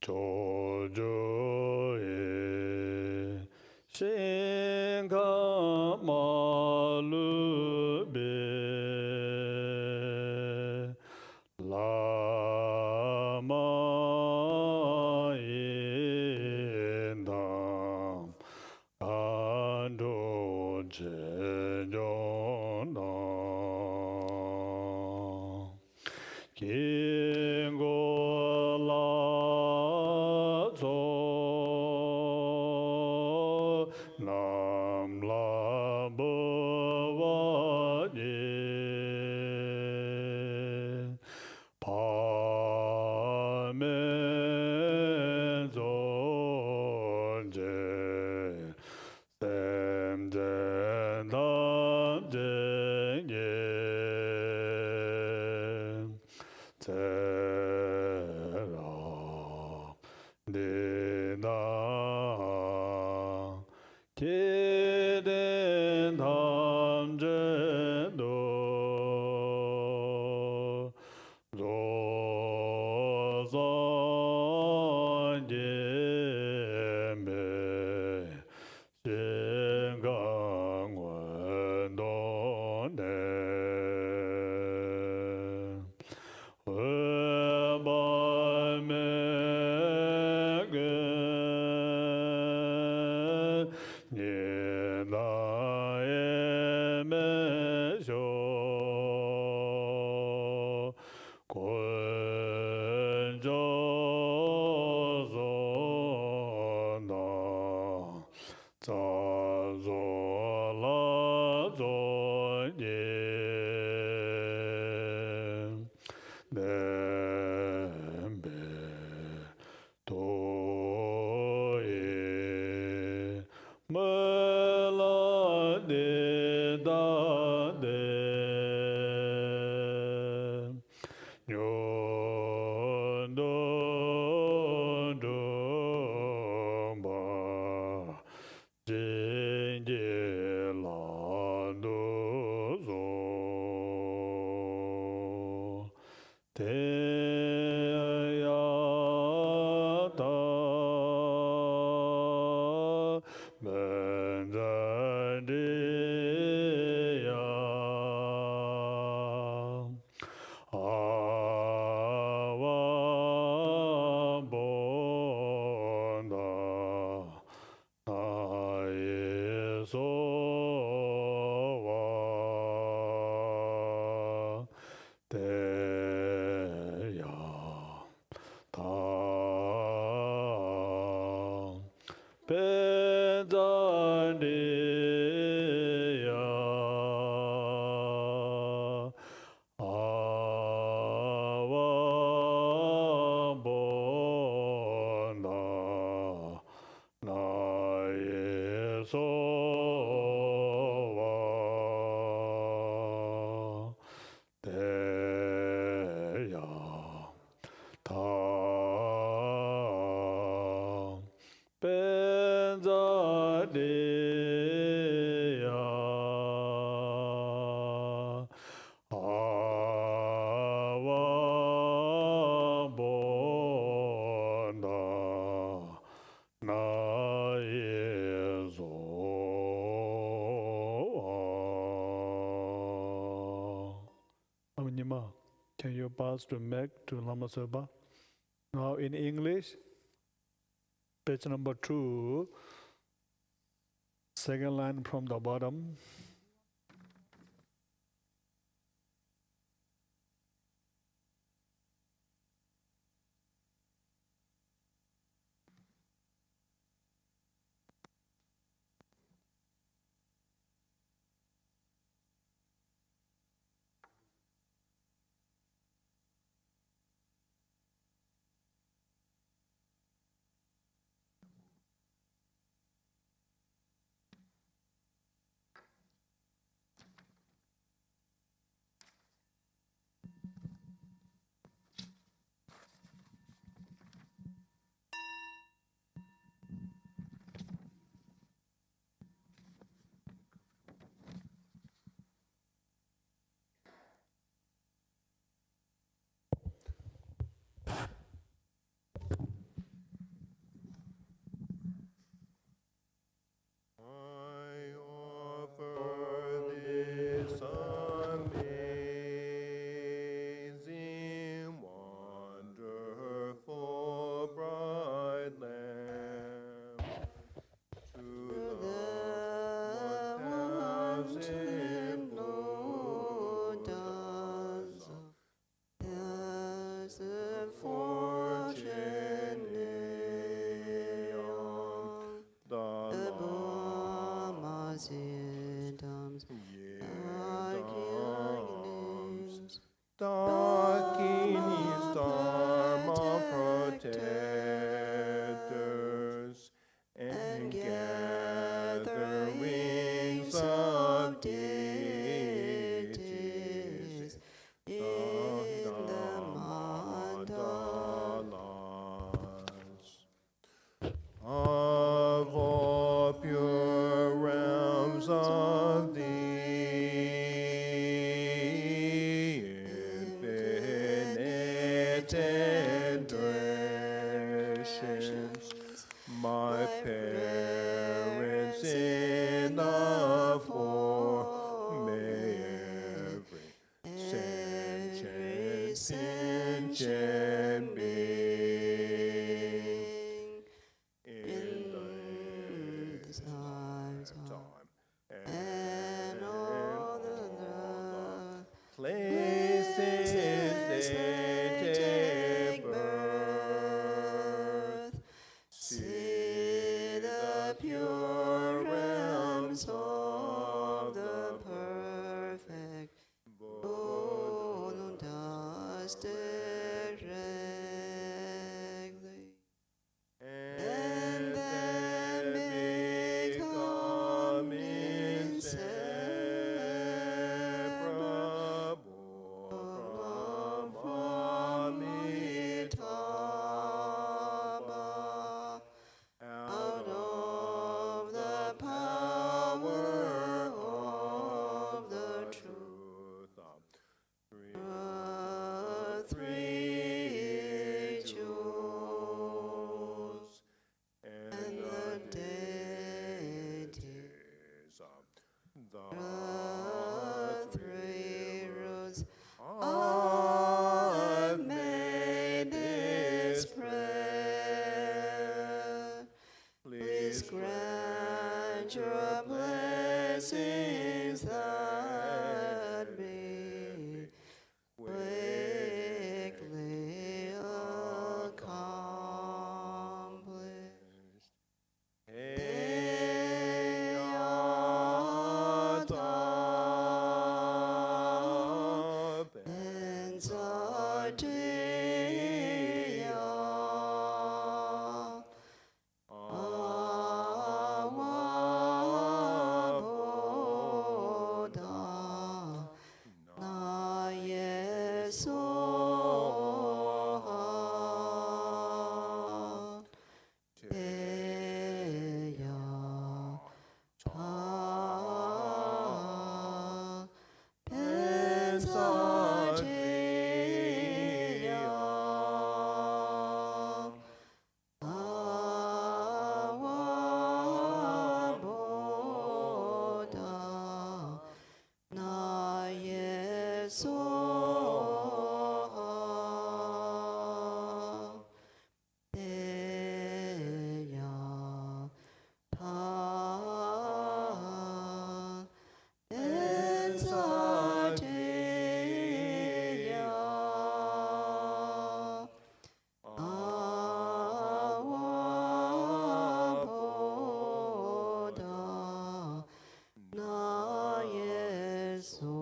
조조에 신가 마루베 라마인담 안도 제존나 긴고라조 남라버와니 밤에 존재 샘젠담쟁예 제라 니나 기대 남제도 조선예매 신강원도네 회발매근 니나의 매쇼 권조선나 자조라조예 냄배 도에 멀라네다네 연도도마 진길란도소 대야다 맨자리야 아와본다 나에소와 대야 다 배자리야 아와본다 나에소와 대야 다 뺀자리야 아와본다 나에소와 Aminima, can you pass to Meg to Lama Soba? Now in English, page number 2, second line from the bottom. Dharma protectors and gatherings of deities in the mandalas of all pure realms of the infinite generations, my parents in the form, may every sentient being in this time and all the places they take birth, see the pure realms of the perfect Buddhas directly, and then become inseparable from Amitabha, out of the power of the truth of three jewels and the deities of the three roots. I've made this prayer. Please grant your blessings that be quickly accomplished. Eyata Benzadiya Awaboda Na Yesoha Teya Ta Benzadiya Awaboda Na Yesoha Teya Ta Benzadiya Awaboda Na Yesoha.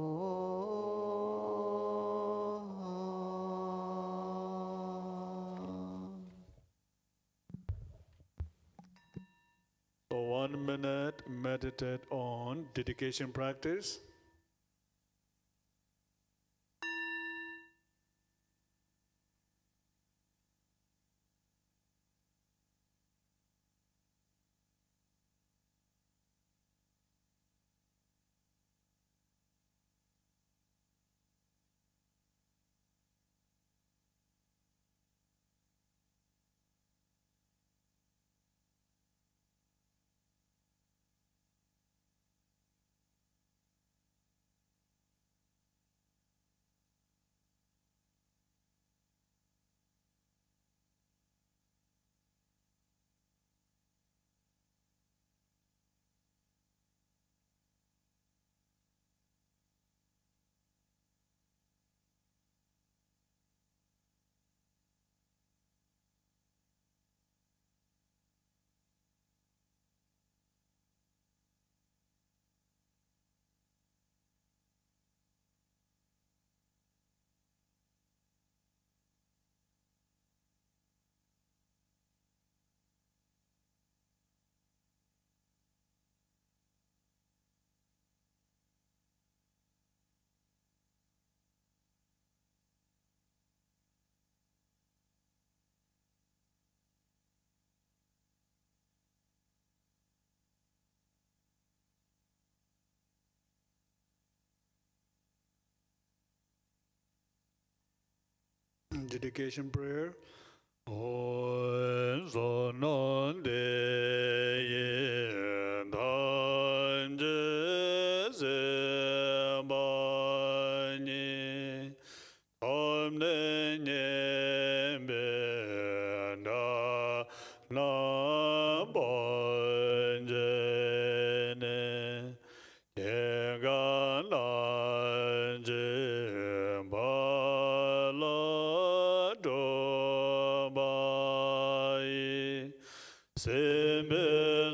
So 1 minute, meditate on dedication practice. dedication prayer. On sonon de yin dan je se ba ni om ne nye be na na ba je ne ye ga na je ba la do ba yi se me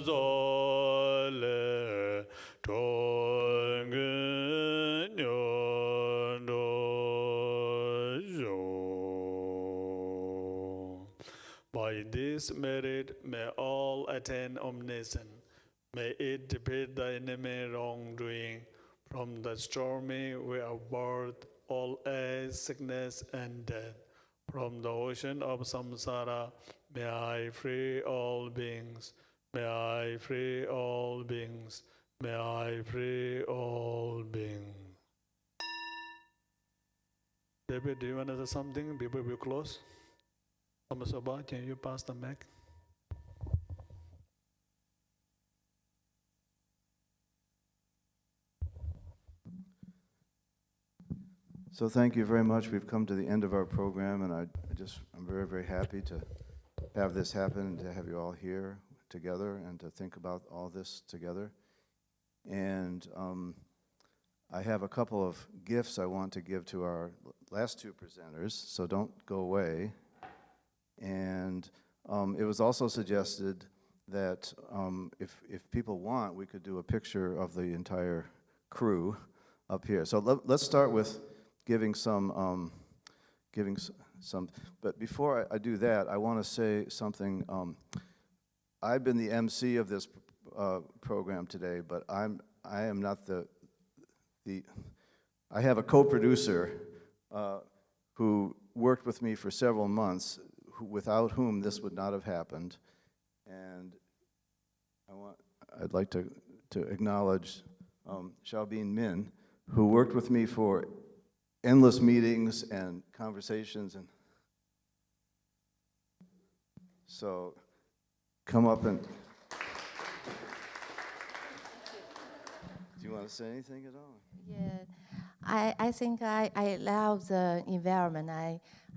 zo le dong gen yo do yo. By this merit may all attain omniscience. May it defeat the enemy wrongdoing. From the stormy way of birth, all age, sickness, and death. From the ocean of samsara, may I free all beings. May I free all beings. May I free all beings. David, do you want to say something before we close? Samasaba, can you pass the mic? So thank you very much. We've come to the end of our program, and I'm very, very happy to have this happen and to have you all here together and to think about all this together. And I have a couple of gifts I want to give to our last two presenters, so don't go away. And it was also suggested that if people want, we could do a picture of the entire crew up here. So let's start with giving some, but before I do that, I want to say something. I've been the MC of this program today, but I am not I have a co-producer who worked with me for several months, without whom this would not have happened. And I'd like to acknowledge Xiaobin Min, who worked with me for endless meetings and conversations. And so come up and... Do you want to say anything at all? Yeah, I think I love the environment.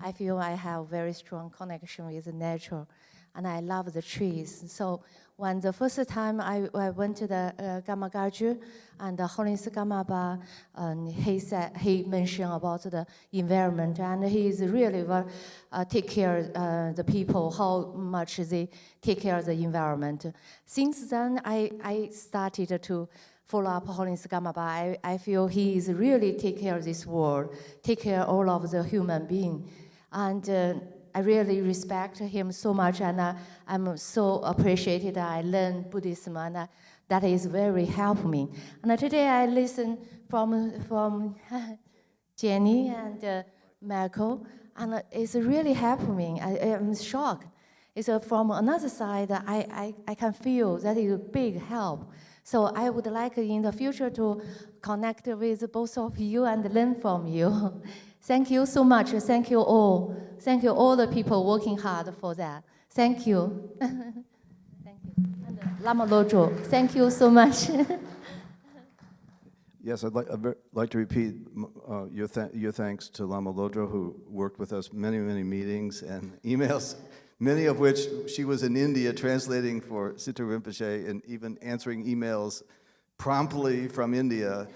I feel I have very strong connection with nature, and I love the trees. So when the first time I went to the Gamma Gaju and the Holiness Gamma, and he mentioned about the environment, and he is really take care the people, how much they take care of the environment. Since then, I started to follow up Holiness Gamma. I feel he is really take care of this world, take care of all of the human being. And I really respect him so much, and I'm so appreciated. I learned Buddhism, and that is very helpful me. And today I listen from Jenny and Michael, and it's really helping me. I'm shocked. It's from another side, I can feel that is a big help. So I would like in the future to connect with both of you and learn from you. Thank you so much. Thank you all. Thank you all the people working hard for that. Thank you. Thank you. And Lama Lojo, thank you so much. Yes, I'd like to repeat your thanks to Lama Lodro, who worked with us many meetings and emails, many of which she was in India translating for Siddha Rinpoche and even answering emails promptly from India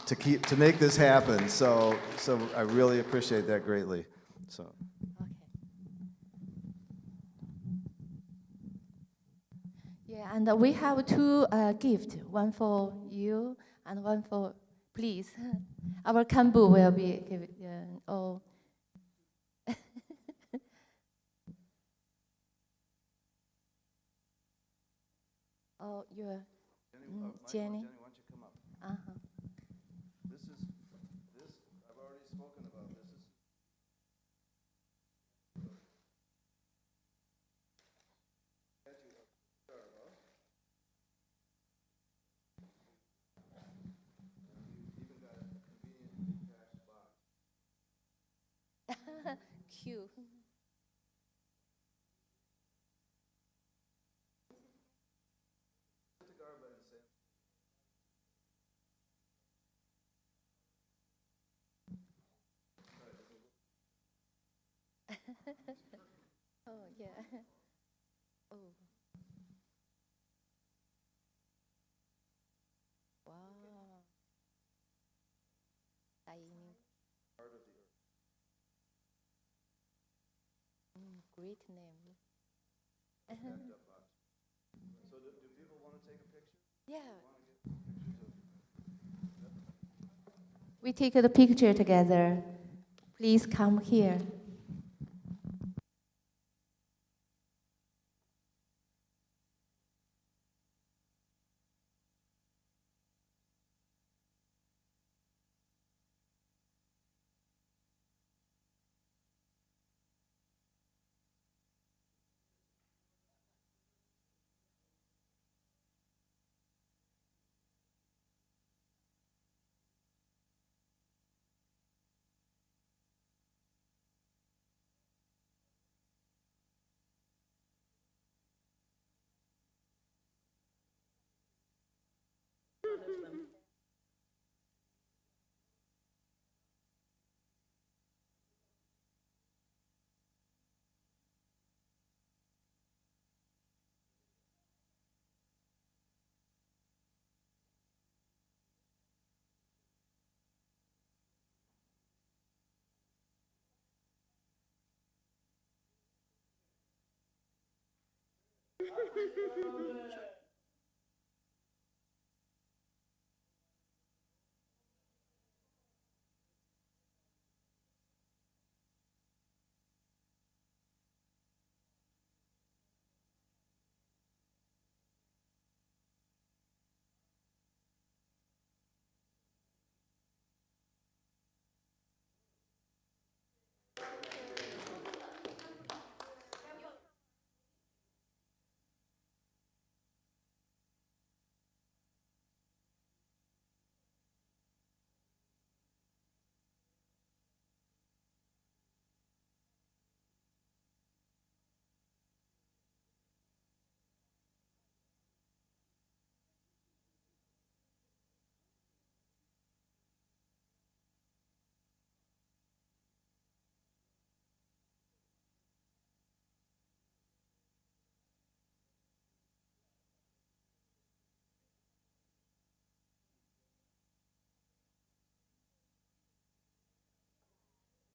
to make this happen. So I really appreciate that greatly. So. Okay. Yeah, and we have two gifts, one for you and one for, please. Our Kambu will be given. Oh. Oh, you're Jenny. Jenny, why don't you come up? This I've already spoken about. This is. you. Oh, yeah. Oh. Wow. Part of the earth. Great name. So do people want to take a picture? Yeah. Want to get pictures of We take the picture together. Please come here. them?